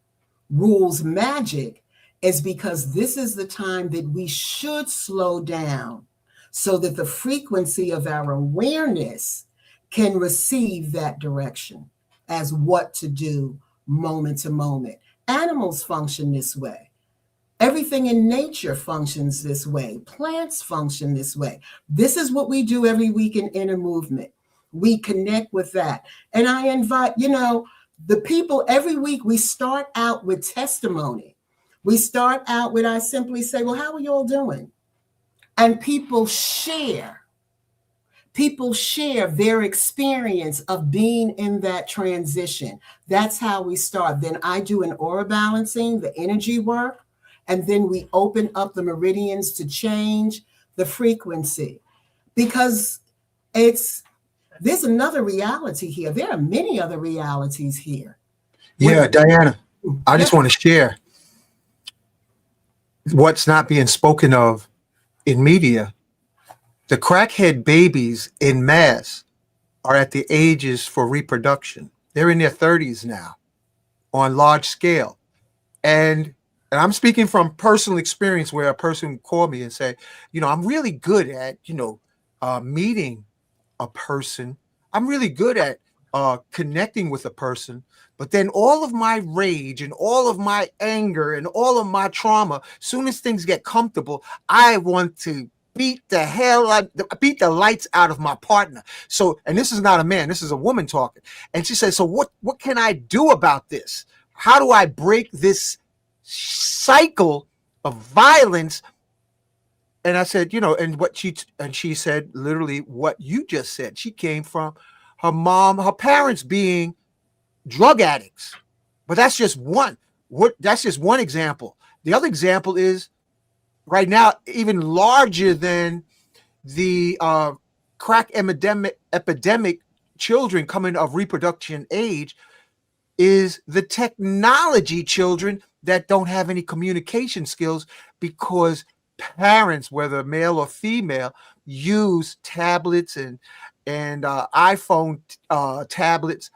rules magic is because this is the time that we should slow down so that the frequency of our awareness can receive that direction as what to do moment to moment. Animals function this way. Everything in nature functions this way. Plants function this way. This is what we do every week in Inner Movement. We connect with that. And I invite, the people every week, we start out with testimony. We start out with, I simply say, well, how are you all doing? And people share their experience of being in that transition. That's how we start. Then I do an aura balancing, the energy work, and then we open up the meridians to change the frequency. Because there's another reality here. There are many other realities here. Yeah, Diana, I just want to share what's not being spoken of in media. The crackhead babies in mass are at the ages for reproduction. They're in their 30s now on large scale. And I'm speaking from personal experience where a person called me and said, I'm really good at, meeting a person. I'm really good at connecting with a person. But then all of my rage and all of my anger and all of my trauma, soon as things get comfortable, I want to beat the lights out of my partner. So, and this is not a man, this is a woman talking. And she said, so what can I do about this? How do I break this cycle of violence? And I said, and she said literally what you just said. She came from her parents being drug addicts. But that's just one. That's just one example. The other example is right now, even larger than the crack epidemic, children coming of reproduction age, is the technology children that don't have any communication skills because parents, whether male or female, use tablets and iPhone tablets,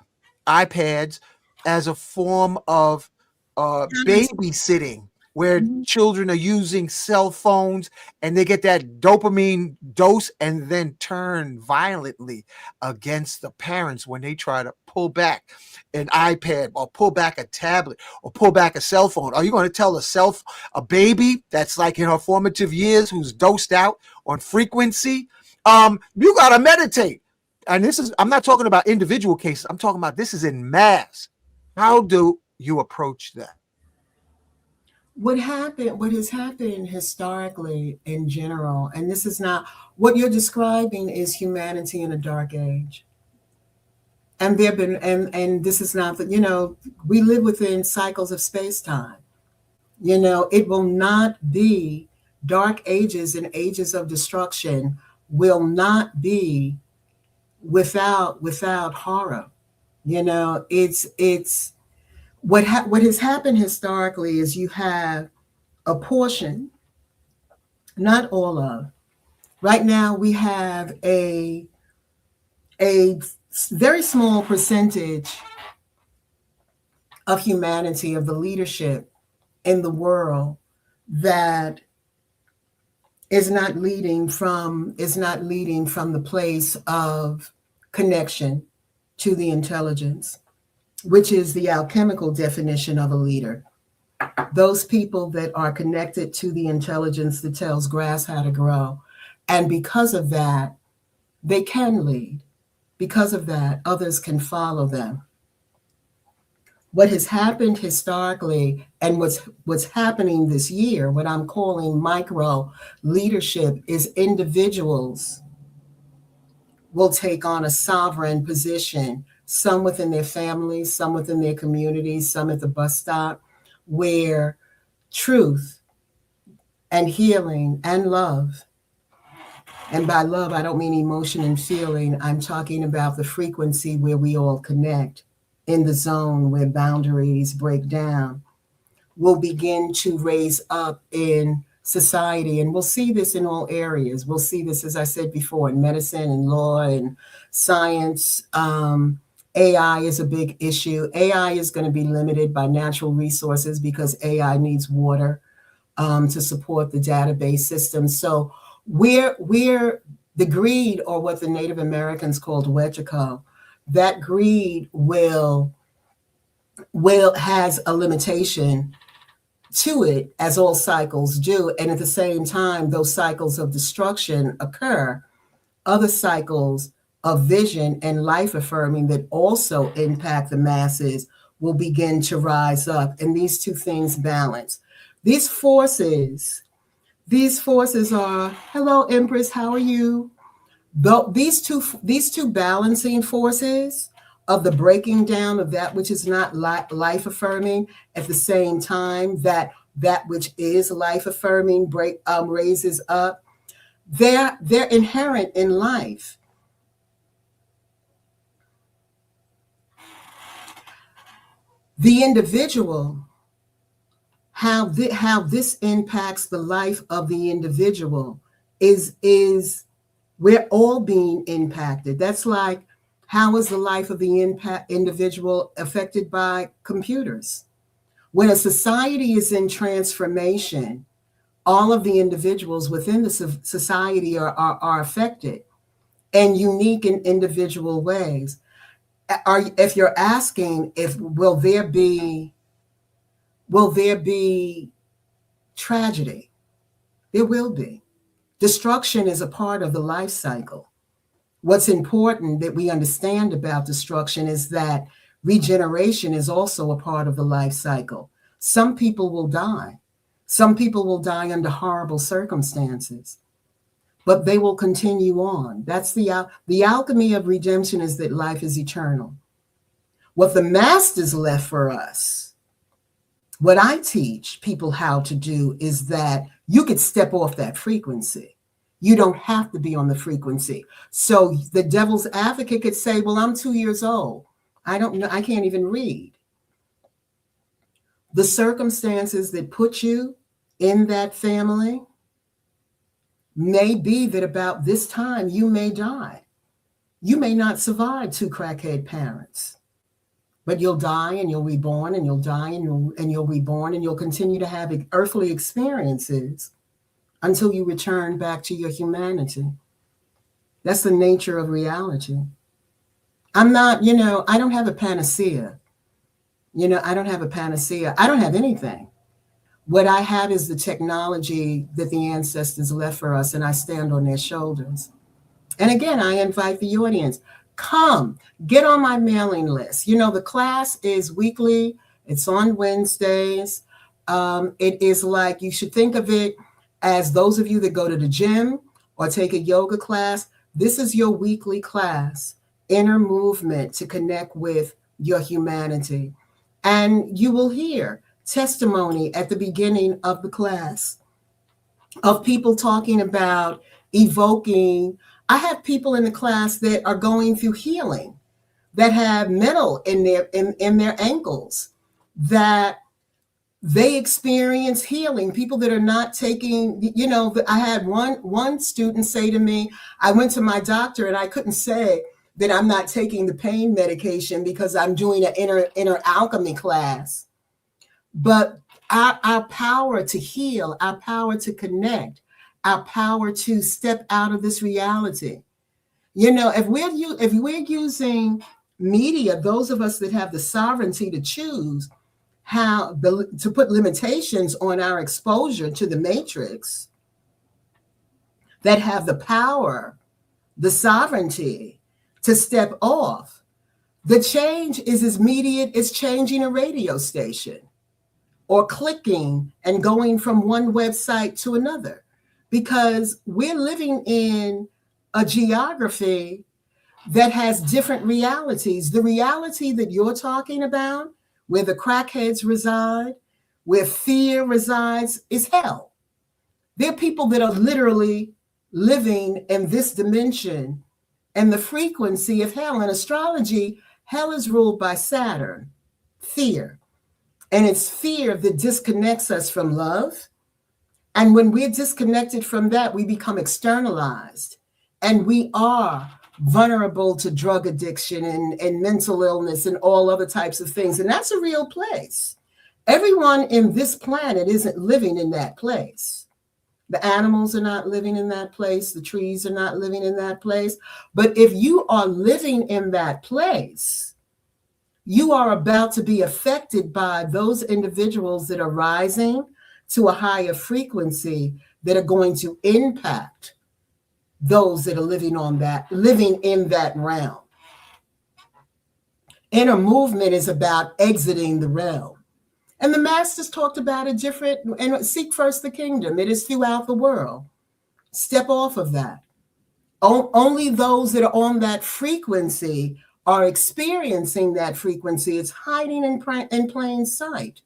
iPads as a form of babysitting, where children are using cell phones and they get that dopamine dose and then turn violently against the parents when they try to pull back an iPad or pull back a tablet or pull back a cell phone. Are you going to tell a baby that's like in her formative years who's dosed out on frequency? You got to meditate. And I'm not talking about individual cases. I'm talking about this is in mass. How do you approach that? What has happened historically in general, and this is not what you're describing, is humanity in a dark age. And this is not, we live within cycles of space-time. It will not be dark ages and ages of destruction will not be without horror. It's what has happened historically is you have a portion, not all of. Right now we have a very small percentage of humanity, of the leadership in the world, that is not leading from the place of connection to the intelligence, which is the alchemical definition of a leader. Those people that are connected to the intelligence that tells grass how to grow. And because of that, they can lead. Because of that, others can follow them. What has happened historically and what's happening this year, what I'm calling micro leadership, is individuals will take on a sovereign position, some within their families, some within their communities, some at the bus stop, where truth and healing and love, and by love, I don't mean emotion and feeling, I'm talking about the frequency where we all connect in the zone where boundaries break down, will begin to raise up in society. And we'll see this in all areas. We'll see this, as I said before, in medicine and law and science. AI is a big issue. AI is going to be limited by natural resources because AI needs water to support the database system. So we're the greed, or what the Native Americans called wetiko, that greed will has a limitation to it, as all cycles do. And at the same time, those cycles of destruction occur, other cycles of vision and life affirming that also impact the masses will begin to rise up. And these two things balance. These forces are, hello, Empress, how are you? These two balancing forces of the breaking down of that which is not life affirming, at the same time that which is life affirming raises up. They're inherent in life. The individual, how this impacts the life of the individual is we're all being impacted. That's like, how is the life of the individual affected by computers? When a society is in transformation, all of the individuals within the society are affected in unique and individual ways. If you're asking, will there be tragedy? There will be. Destruction is a part of the life cycle. What's important that we understand about destruction is that regeneration is also a part of the life cycle. Some people will die. Some people will die under horrible circumstances, but they will continue on. That's the alchemy of redemption, is that life is eternal. What the masters left for us, what I teach people how to do, is that you could step off that frequency. You don't have to be on the frequency. So the devil's advocate could say, well, I'm 2 years old. I don't know. I can't even read. The circumstances that put you in that family may be that about this time you may die. You may not survive 2 crackhead parents, but you'll die and you'll reborn, and you'll die and you'll reborn, and you'll continue to have earthly experiences until you return back to your humanity. That's the nature of reality. I'm not, I don't have a panacea. I don't have a panacea. I don't have anything. What I have is the technology that the ancestors left for us, and I stand on their shoulders. And again, I invite the audience, come, get on my mailing list. The class is weekly. It's on Wednesdays. It is like, you should think of it as those of you that go to the gym or take a yoga class. This is your weekly class, inner movement to connect with your humanity. And you will hear testimony at the beginning of the class of people talking about evoking. I have people in the class that are going through healing, that have metal in their ankles, that they experience healing. People that are not taking, I had one student say to me, I went to my doctor and I couldn't say that I'm not taking the pain medication because I'm doing an inner alchemy class. But our power to heal, our power to connect, our power to step out of this reality. If we're using media, those of us that have the sovereignty to choose to put limitations on our exposure to the matrix, that have the power, the sovereignty to step off, the change is as immediate as changing a radio station or clicking and going from one website to another, because we're living in a geography that has different realities. The reality that you're talking about, where the crackheads reside, where fear resides, is hell. There are people that are literally living in this dimension and the frequency of hell. In astrology, hell is ruled by Saturn, fear. And it's fear that disconnects us from love. And when we're disconnected from that, we become externalized, and we are vulnerable to drug addiction and mental illness and all other types of things. And that's a real place. Everyone in this planet isn't living in that place. The animals are not living in that place. The trees are not living in that place. But if you are living in that place, you are about to be affected by those individuals that are rising to a higher frequency that are going to impact those that are living in that realm. Inner movement is about exiting the realm. And the masters talked about it different, and seek first the kingdom. It is throughout the world. Step off of that. Only those that are on that frequency are experiencing that frequency. It's hiding in plain sight.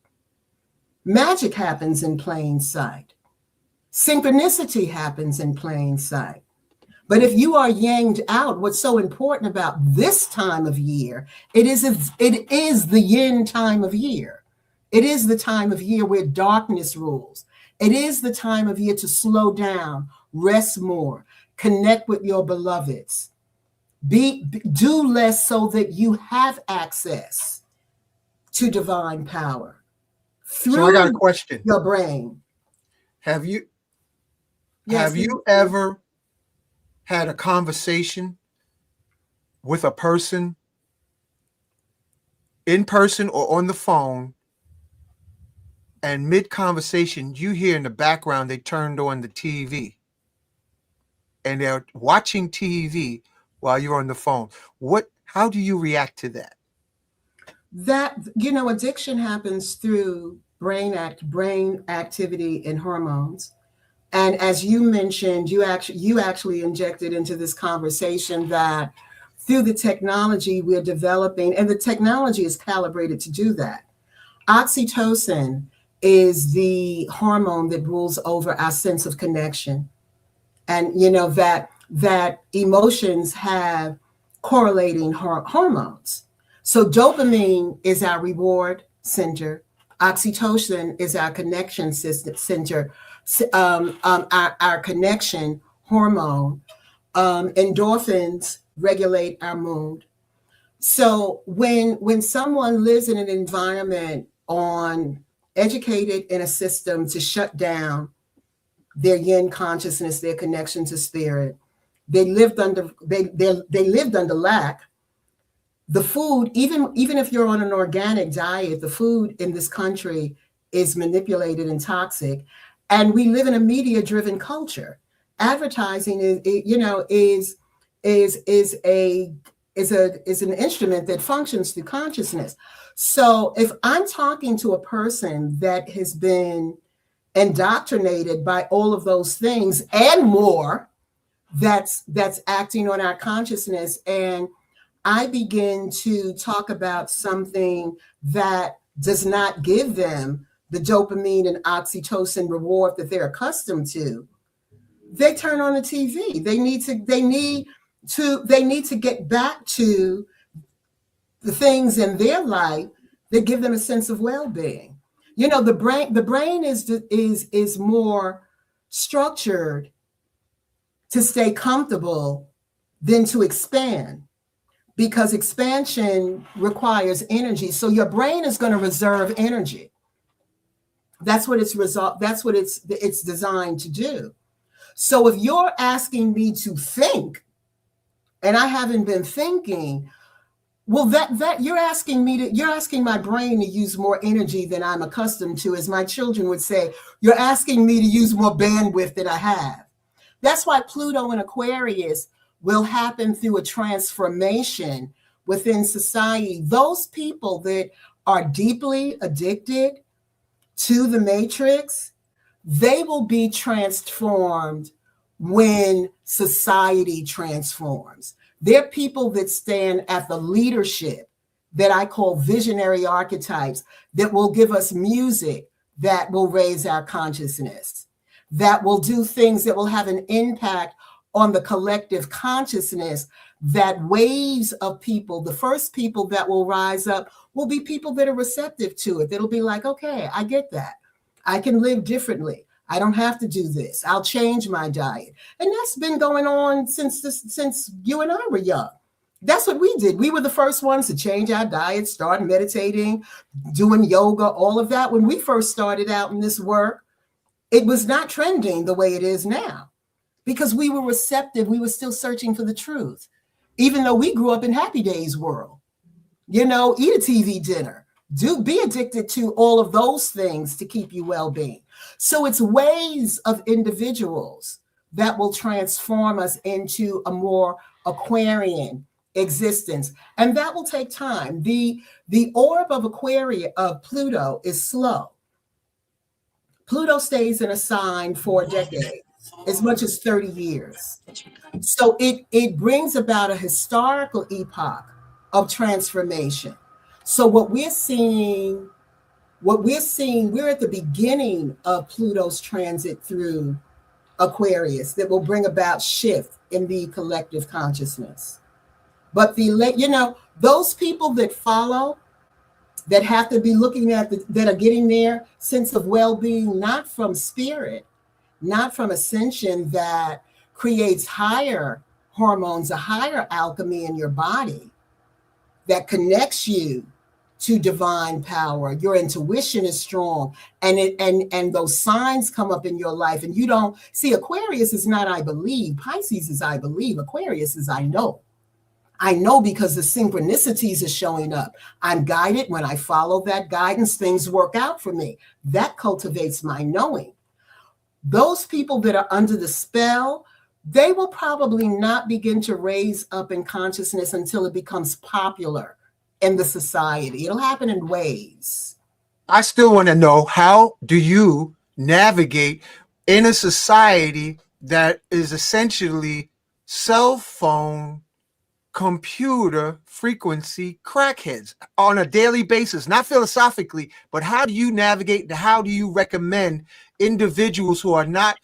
Magic happens in plain sight. Synchronicity happens in plain sight. But if you are yanged out, what's so important about this time of year, it is the yin time of year. It is the time of year where darkness rules. It is the time of year to slow down, rest more, connect with your beloveds. Do less so that you have access to divine power So I got a question. your brain. Have you Yes, ever had a conversation with a person in person or on the phone, and mid-conversation you hear in the background they turned on the TV and they're watching TV while you're on the phone? How do you react to that? That, addiction happens through brain activity and hormones. And as you mentioned, you actually injected into this conversation that through the technology we're developing, and the technology is calibrated to do that. Oxytocin is the hormone that rules over our sense of connection. And that emotions have correlating hormones. So dopamine is our reward center. Oxytocin is our connection center, our connection hormone. Endorphins regulate our mood. So when someone lives in an environment educated in a system to shut down their yin consciousness, their connection to spirit, they lived under lack. The food, even if you're on an organic diet, the food in this country is manipulated and toxic, and we live in a media-driven culture. Advertising is an instrument that functions through consciousness. So if I'm talking to a person that has been indoctrinated by all of those things and more, that's acting on our consciousness, and I begin to talk about something that does not give them the dopamine and oxytocin reward that they're accustomed to, they turn on the TV. They need to get back to the things in their life that give them a sense of well-being. The brain is more structured to stay comfortable than to expand, because expansion requires energy. So your brain is going to reserve energy. That's what it's designed to do. So if you're asking me to think, and I haven't been thinking, well, that you're asking my brain to use more energy than I'm accustomed to. As my children would say, you're asking me to use more bandwidth than I have. That's why Pluto in Aquarius will happen through a transformation within society. Those people that are deeply addicted to the matrix, they will be transformed when society transforms. They're people that stand at the leadership that I call visionary archetypes, that will give us music that will raise our consciousness, that will do things that will have an impact on the collective consciousness, that waves of people, the first people that will rise up will be people that are receptive to it. That'll be like, okay, I get that. I can live differently. I don't have to do this. I'll change my diet. And that's been going on since you and I were young. That's what we did. We were the first ones to change our diet, start meditating, doing yoga, all of that. When we first started out in this work, it was not trending the way it is now because we were receptive. We were still searching for the truth, even though we grew up in Happy Days world. You know, eat a TV dinner, be addicted to all of those things to keep you well-being. So it's ways of individuals that will transform us into a more Aquarian existence. And that will take time. The orb of Aquarius of Pluto is slow. Pluto stays in a sign for a decade, as much as 30 years. So it brings about a historical epoch of transformation. So what we're seeing, we're at the beginning of Pluto's transit through Aquarius that will bring about shift in the collective consciousness. But those people that follow, that have to be looking at that are getting their sense of well-being, not from spirit, not from ascension that creates higher hormones, a higher alchemy in your body that connects you to divine power. Your intuition is strong, and those signs come up in your life, and you don't see. Aquarius is not I believe. Pisces is I believe. Aquarius is I know. I know because the synchronicities are showing up. I'm guided. When I follow that guidance, things work out for me. That cultivates my knowing. Those people that are under the spell, they will probably not begin to raise up in consciousness until it becomes popular in the society. It'll happen in waves. I still want to know, how do you navigate in a society that is essentially cell phone, computer frequency crackheads on a daily basis? Not philosophically, but how do you navigate, how do you recommend individuals who are not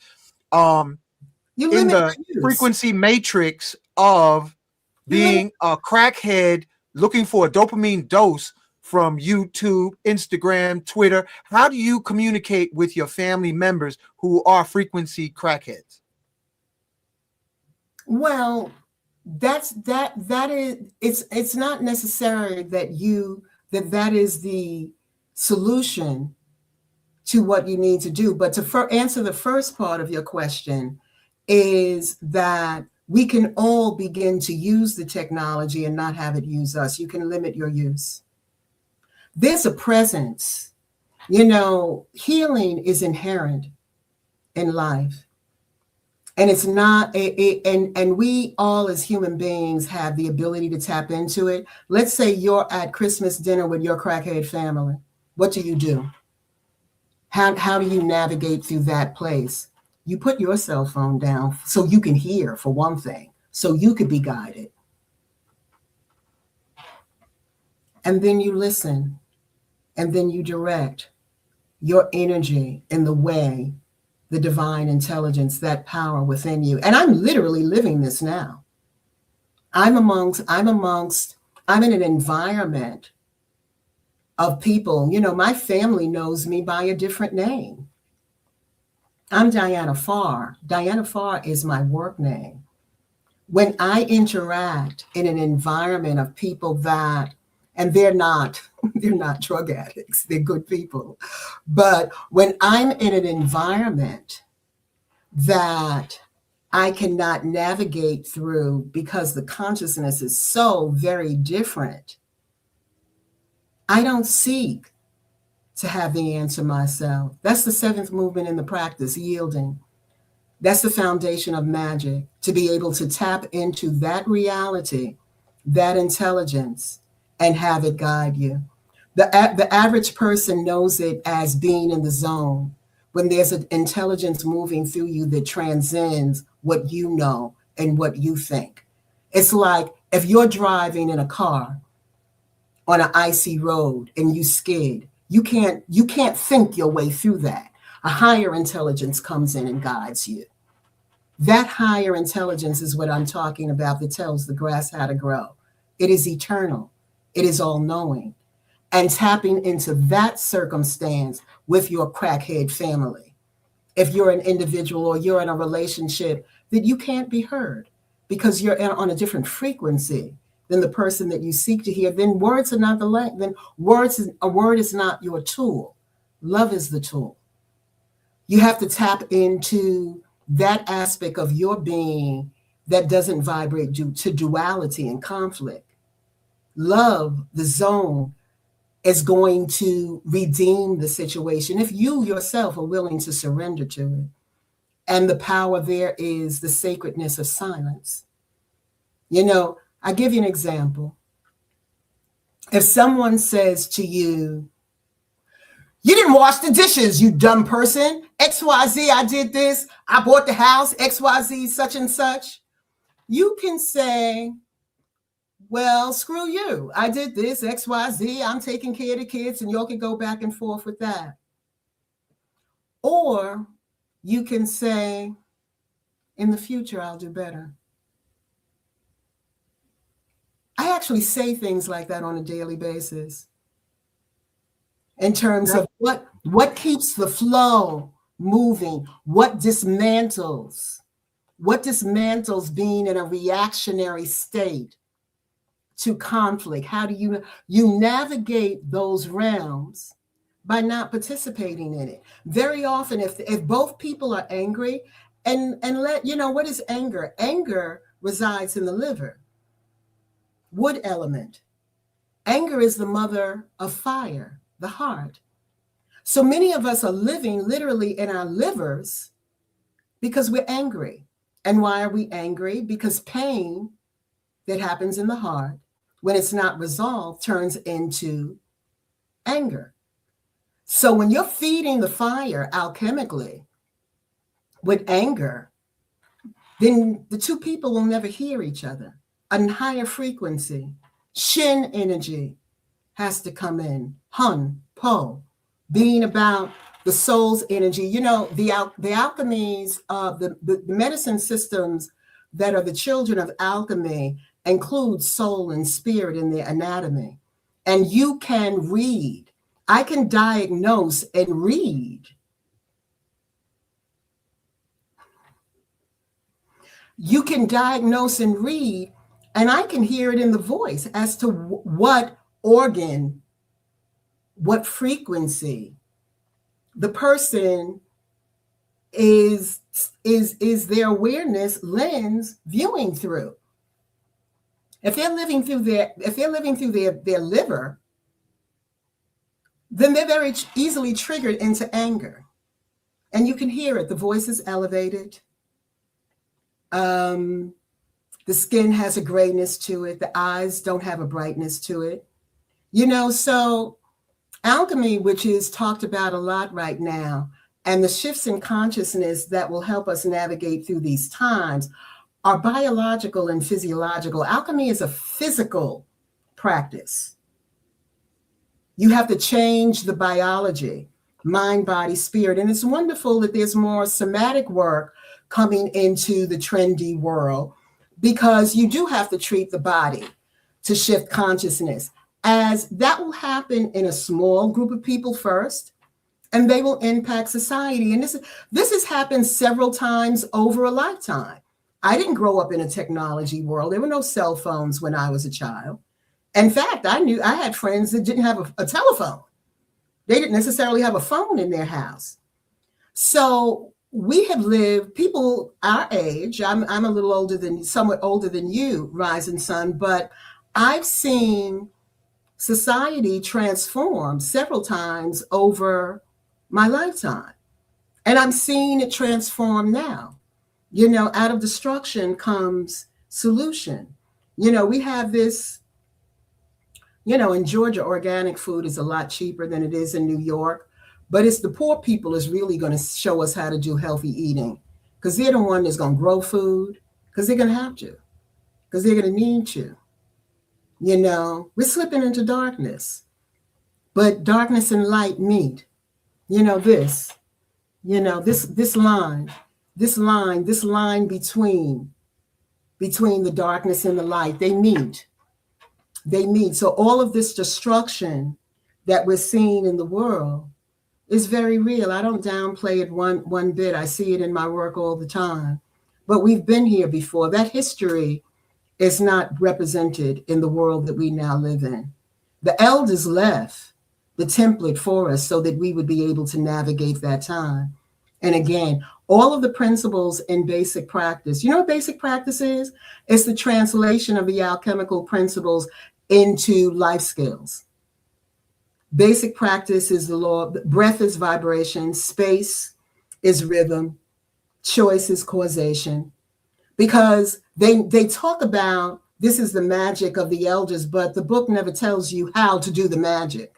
in the frequency matrix of being a crackhead looking for a dopamine dose from YouTube, Instagram, Twitter? How do you communicate with your family members who are frequency crackheads? Well, it's not necessary that is the solution to what you need to do. But to answer the first part of your question is that we can all begin to use the technology and not have it use us. You can limit your use. There's a presence. Healing is inherent in life. And it's not, and we all as human beings have the ability to tap into it. Let's say you're at Christmas dinner with your crackhead family. What do? How do you navigate through that place? You put your cell phone down so you can hear, for one thing, so you could be guided. And then you listen, and then you direct your energy in the way the divine intelligence, that power within you. And I'm literally living this now. I'm in an environment of people. My family knows me by a different name. I'm Diana Pharr. Diana Pharr is my work name. When I interact in an environment of people and they're not drug addicts, they're good people. But when I'm in an environment that I cannot navigate through because the consciousness is so very different, I don't seek to have the answer myself. That's the seventh movement in the practice, yielding. That's the foundation of magic, to be able to tap into that reality, that intelligence, and have it guide you. The average person knows it as being in the zone, when there's an intelligence moving through you that transcends what you know and what you think. It's like if you're driving in a car on an icy road and you skid, you can't think your way through that. A higher intelligence comes in and guides you. That higher intelligence is what I'm talking about, that tells the grass how to grow. It is eternal. It is all-knowing. And tapping into that circumstance with your crackhead family if you're an individual or you're in a relationship, that you can't be heard because you're on a different frequency than the person that you seek to hear, then words are not the language. Then a word is not your tool. Love is the tool. You have to tap into that aspect of your being that doesn't vibrate due to duality and conflict. Love, the zone, is going to redeem the situation if you yourself are willing to surrender to it. And the power there is the sacredness of silence. You know, I give you an example. If someone says to you, "You didn't wash the dishes, you dumb person. XYZ, I did this. I bought the house, XYZ, such and such." You can say, "Well, screw you. I did this, XYZ. I'm taking care of the kids," and y'all can go back and forth with that. Or you can say, "In the future, I'll do better." I actually say things like that on a daily basis in terms of what keeps the flow moving, what dismantles being in a reactionary state to conflict. How do you navigate those realms? By not participating in it. Very often, if both people are angry, and let you know, what is anger? Anger resides in the liver, wood element. Anger is the mother of fire, the heart. So many of us are living literally in our livers because we're angry. And why are we angry? Because pain that happens in the heart, when it's not resolved, turns into anger. So when you're feeding the fire alchemically with anger, then the two people will never hear each other. A higher frequency, Shin energy has to come in. Hun, Po, being about the soul's energy. You know, the alchemies of the medicine systems that are the children of alchemy include soul and spirit in their anatomy. And you can read. I can diagnose and read. You can diagnose and read, and I can hear it in the voice as to what organ, what frequency the person is their awareness lens viewing through. If they're living through their liver, then they're very easily triggered into anger. And you can hear it. The voice is elevated. The skin has a grayness to it. The eyes don't have a brightness to it. You know, so alchemy, which is talked about a lot right now, and the shifts in consciousness that will help us navigate through these times are biological and physiological. Alchemy is a physical practice. You have to change the biology, mind, body, spirit. And it's wonderful that there's more somatic work coming into the trendy world, because you do have to treat the body to shift consciousness, as that will happen in a small group of people first, and they will impact society. And this has happened several times over a lifetime. I didn't grow up in a technology world. There were no cell phones when I was a child. In fact, I had friends that didn't have a telephone. They didn't necessarily have a phone in their house. So we have lived, people our age, I'm a little somewhat older than you, Rising Sun, but I've seen society transform several times over my lifetime. And I'm seeing it transform now. You know, out of destruction comes solution. You know, we have this, you know, in Georgia, organic food is a lot cheaper than it is in New York. But it's the poor people is really going to show us how to do healthy eating, because they're the one that's going to grow food, because they're going to have to, because they're going to need to. You know, we're slipping into darkness, but darkness and light meet. You know, this line between the darkness and the light, they meet. So all of this destruction that we're seeing in the world is very real. I don't downplay it one bit. I see it in my work all the time. But we've been here before. That history is not represented in the world that we now live in. The elders left the template for us so that we would be able to navigate that time. And again, all of the principles in basic practice, you know what basic practice is? It's the translation of the alchemical principles into life skills. Basic practice is the law, breath is vibration, space is rhythm, choice is causation. Because they talk about this is the magic of the elders, but the book never tells you how to do the magic.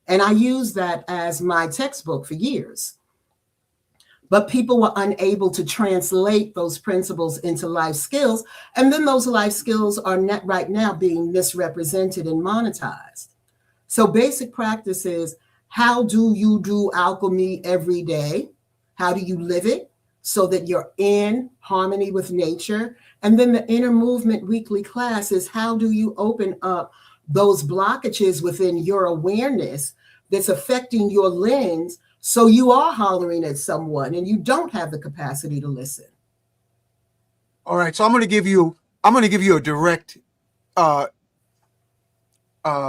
And I used that as my textbook for years. But people were unable to translate those principles into life skills. And then those life skills are not right now being misrepresented and monetized. So basic practice is, how do you do alchemy every day? How do you live it so that you're in harmony with nature? And then the inner movement weekly class is, how do you open up those blockages within your awareness that's affecting your lens, so you are hollering at someone and you don't have the capacity to listen. All right, so I'm going to give you a direct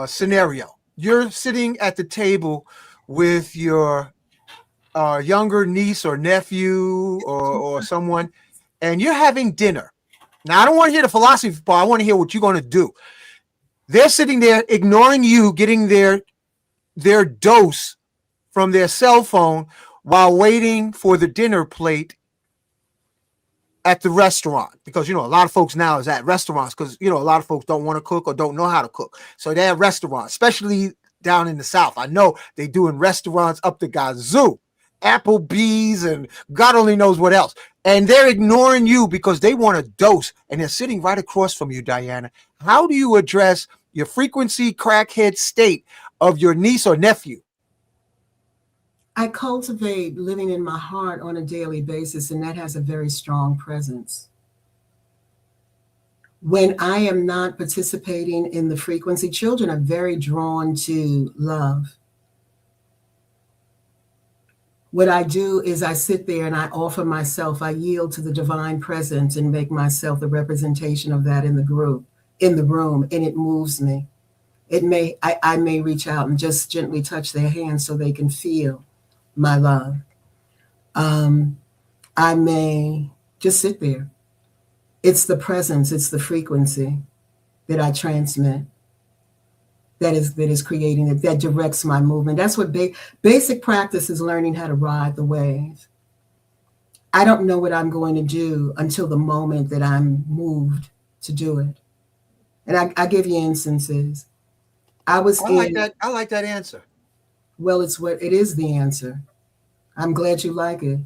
scenario. You're sitting at the table with your younger niece or nephew or someone, and you're having dinner. Now, I don't want to hear the philosophy part. I want to hear what you're going to do. They're sitting there ignoring you, getting their dose from their cell phone while waiting for the dinner plate at the restaurant, because a lot of folks now is at restaurants because a lot of folks don't want to cook or don't know how to cook, so they're at restaurants, especially down in the South. I know they do in restaurants up the gazoo, Applebee's and God only knows what else, and they're ignoring you because they want a dose, and they're sitting right across from you, Diana. How do you address your frequency crackhead state of your niece or nephew? I cultivate living in my heart on a daily basis, and that has a very strong presence. When I am not participating in the frequency, children are very drawn to love. What I do is I sit there and I offer myself, I yield to the divine presence and make myself the representation of that in the group, in the room, and it moves me. I may reach out and just gently touch their hands so they can feel my love. I may just sit there. It's the presence, it's the frequency that I transmit that is creating it, that directs my movement. That's what basic practice is, learning how to ride the wave. I don't know what I'm going to do until the moment that I'm moved to do it. And I give you instances. I like that answer. Well, it is the answer. I'm glad you like it.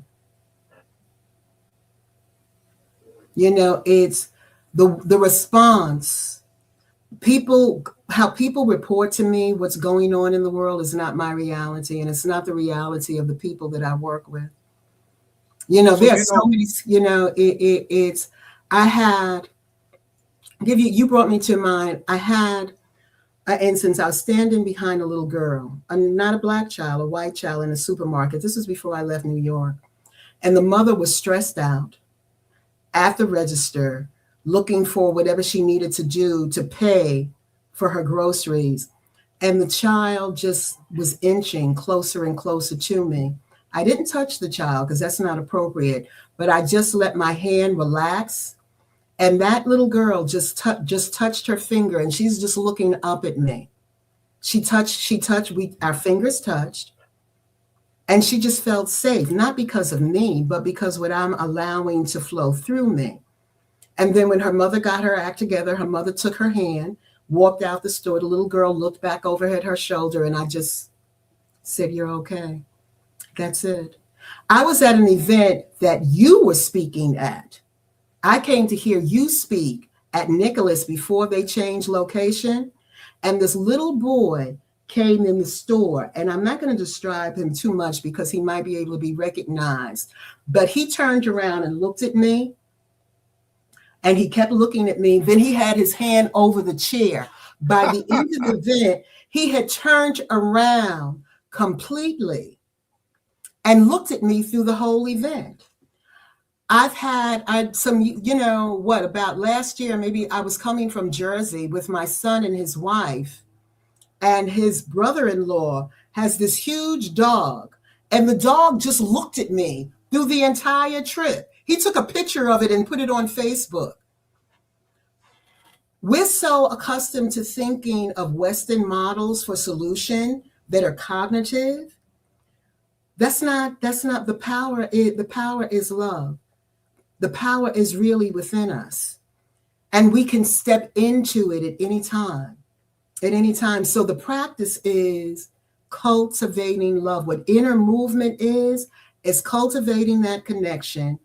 It's the response. How people report to me what's going on in the world is not my reality, and it's not the reality of the people that I work with. There's so many, you brought me to mind. I had an instance. I was standing behind a little girl, not a black child, a white child in a supermarket. This was before I left New York. And the mother was stressed out at the register, looking for whatever she needed to do to pay for her groceries. And the child just was inching closer and closer to me. I didn't touch the child because that's not appropriate, but I just let my hand relax. And that little girl just touched her finger, and she's just looking up at me. Our fingers touched, and she just felt safe, not because of me, but because what I'm allowing to flow through me. And then when her mother got her act together, her mother took her hand, walked out the store. The little girl looked back over at her shoulder, and I just said, "You're okay." That's it. I was at an event that you were speaking at. I came to hear you speak at Nicholas before they changed location. And this little boy came in the store, and I'm not going to describe him too much because he might be able to be recognized, but he turned around and looked at me, and he kept looking at me. Then he had his hand over the chair. By the end of the event, he had turned around completely and looked at me through the whole event. I've had some, about last year, maybe I was coming from Jersey with my son and his wife, and his brother-in-law has this huge dog, and the dog just looked at me through the entire trip. He took a picture of it and put it on Facebook. We're so accustomed to thinking of Western models for solution that are cognitive. That's not the power. The power is love. The power is really within us. And we can step into it at any time. At any time. So the practice is cultivating love. What inner movement is cultivating that connection,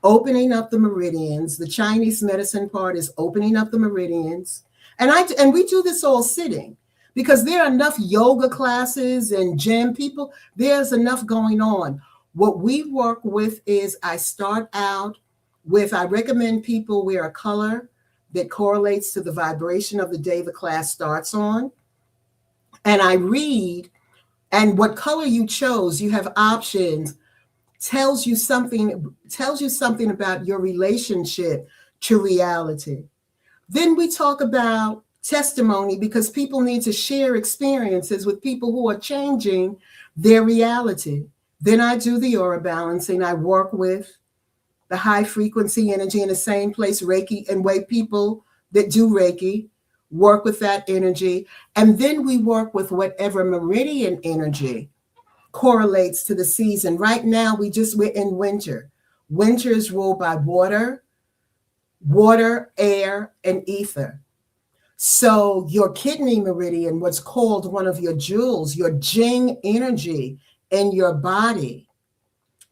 opening up the meridians. The Chinese medicine part is opening up the meridians. And we do this all sitting, because there are enough yoga classes and gym people. There's enough going on. What we work with is I recommend people wear a color that correlates to the vibration of the day the class starts on. And I read, and what color you chose, you have options, tells you something about your relationship to reality. Then we talk about testimony, because people need to share experiences with people who are changing their reality. Then I do the aura balancing. I work with the high frequency energy in the same place, Reiki, and way people that do Reiki work with that energy. And then we work with whatever meridian energy correlates to the season. Right now, we're in winter. Winter is ruled by water, air, and ether. So your kidney meridian, what's called one of your jewels, your Jing energy in your body,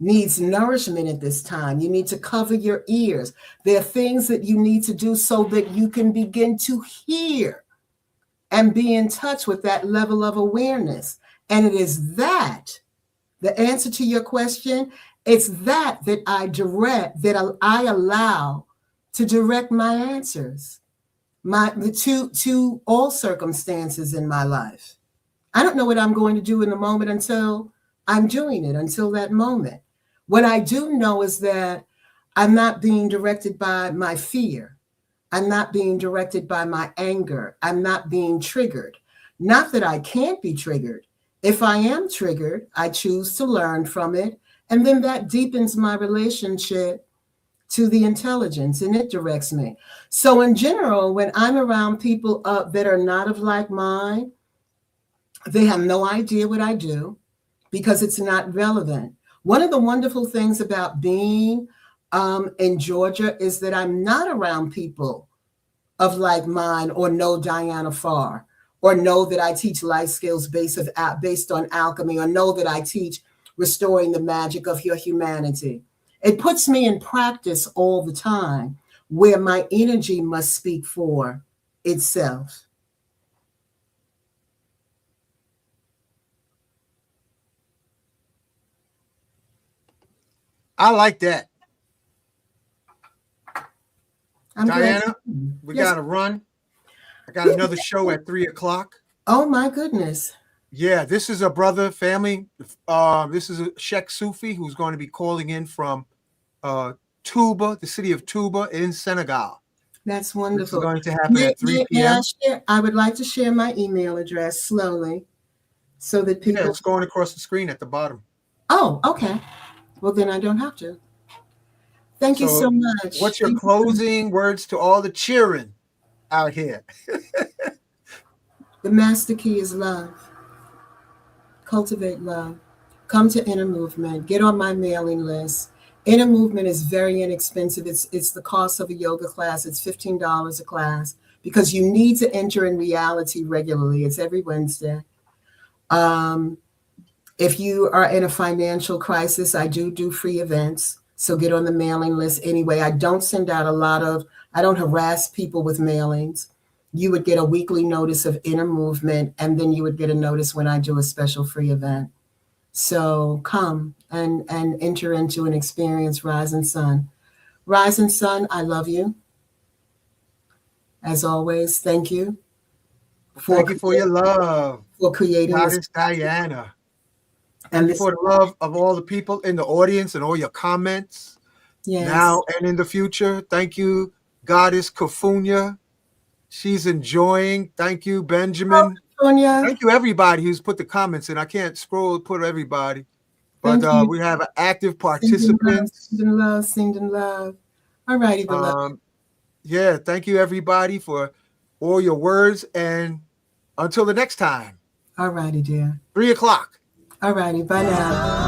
needs nourishment at this time. You need to cover your ears. There are things that you need to do so that you can begin to hear and be in touch with that level of awareness. And it is that, the answer to your question, it's that I allow to direct my answers, to all circumstances in my life. I don't know what I'm going to do in the moment until I'm doing it, until that moment. What I do know is that I'm not being directed by my fear. I'm not being directed by my anger. I'm not being triggered. Not that I can't be triggered. If I am triggered, I choose to learn from it. And then that deepens my relationship to the intelligence, and it directs me. So in general, when I'm around people that are not of like mind, they have no idea what I do because it's not relevant. One of the wonderful things about being in Georgia is that I'm not around people of like mind, or know Diana Pharr, or know that I teach life skills based on alchemy, or know that I teach restoring the magic of your humanity. It puts me in practice all the time, where my energy must speak for itself. I like that. I'm Diana, glad. we Yes. got to run. I got another show at 3:00. Oh my goodness. Yeah, this is a brother family. This is a Sheikh Sufi who's going to be calling in from Touba, the city of Touba in Senegal. That's This is wonderful. going to happen at 3 May p.m. I would like to share my email address slowly so that Yeah, people. it's going across the screen at the bottom. Oh, okay. Well, then I don't have to. Thank you so much. What's your Thank you. closing words to all the cheering out here? The master key is love. Cultivate love. Come to Inner Movement. Get on my mailing list. Inner Movement is very inexpensive. It's the cost of a yoga class. It's $15 a class, because you need to enter in reality regularly. It's every Wednesday. If you are in a financial crisis, I do free events. So get on the mailing list anyway. I don't I don't harass people with mailings. You would get a weekly notice of Inner Movement, and then you would get a notice when I do a special free event. So come and enter into an experience, Rising Sun. Rising Sun, I love you. As always, thank you. Thank you for your love, For creating this. Goddess Diana. And Thank you this, for the love of all the people in the audience and all your comments yes. now and in the future. Thank you, Goddess Kafunya. She's enjoying. Thank you, Oh, Benjamin. Sonia, Thank you, everybody who's put the comments in. I can't scroll, put everybody, but thank you. we have active Sending love, participants. sending love, sending love. All righty, beloved. Yeah, thank you, everybody, for all your words. And until the next time, All righty, dear. 3 o'clock. All righty, bye now.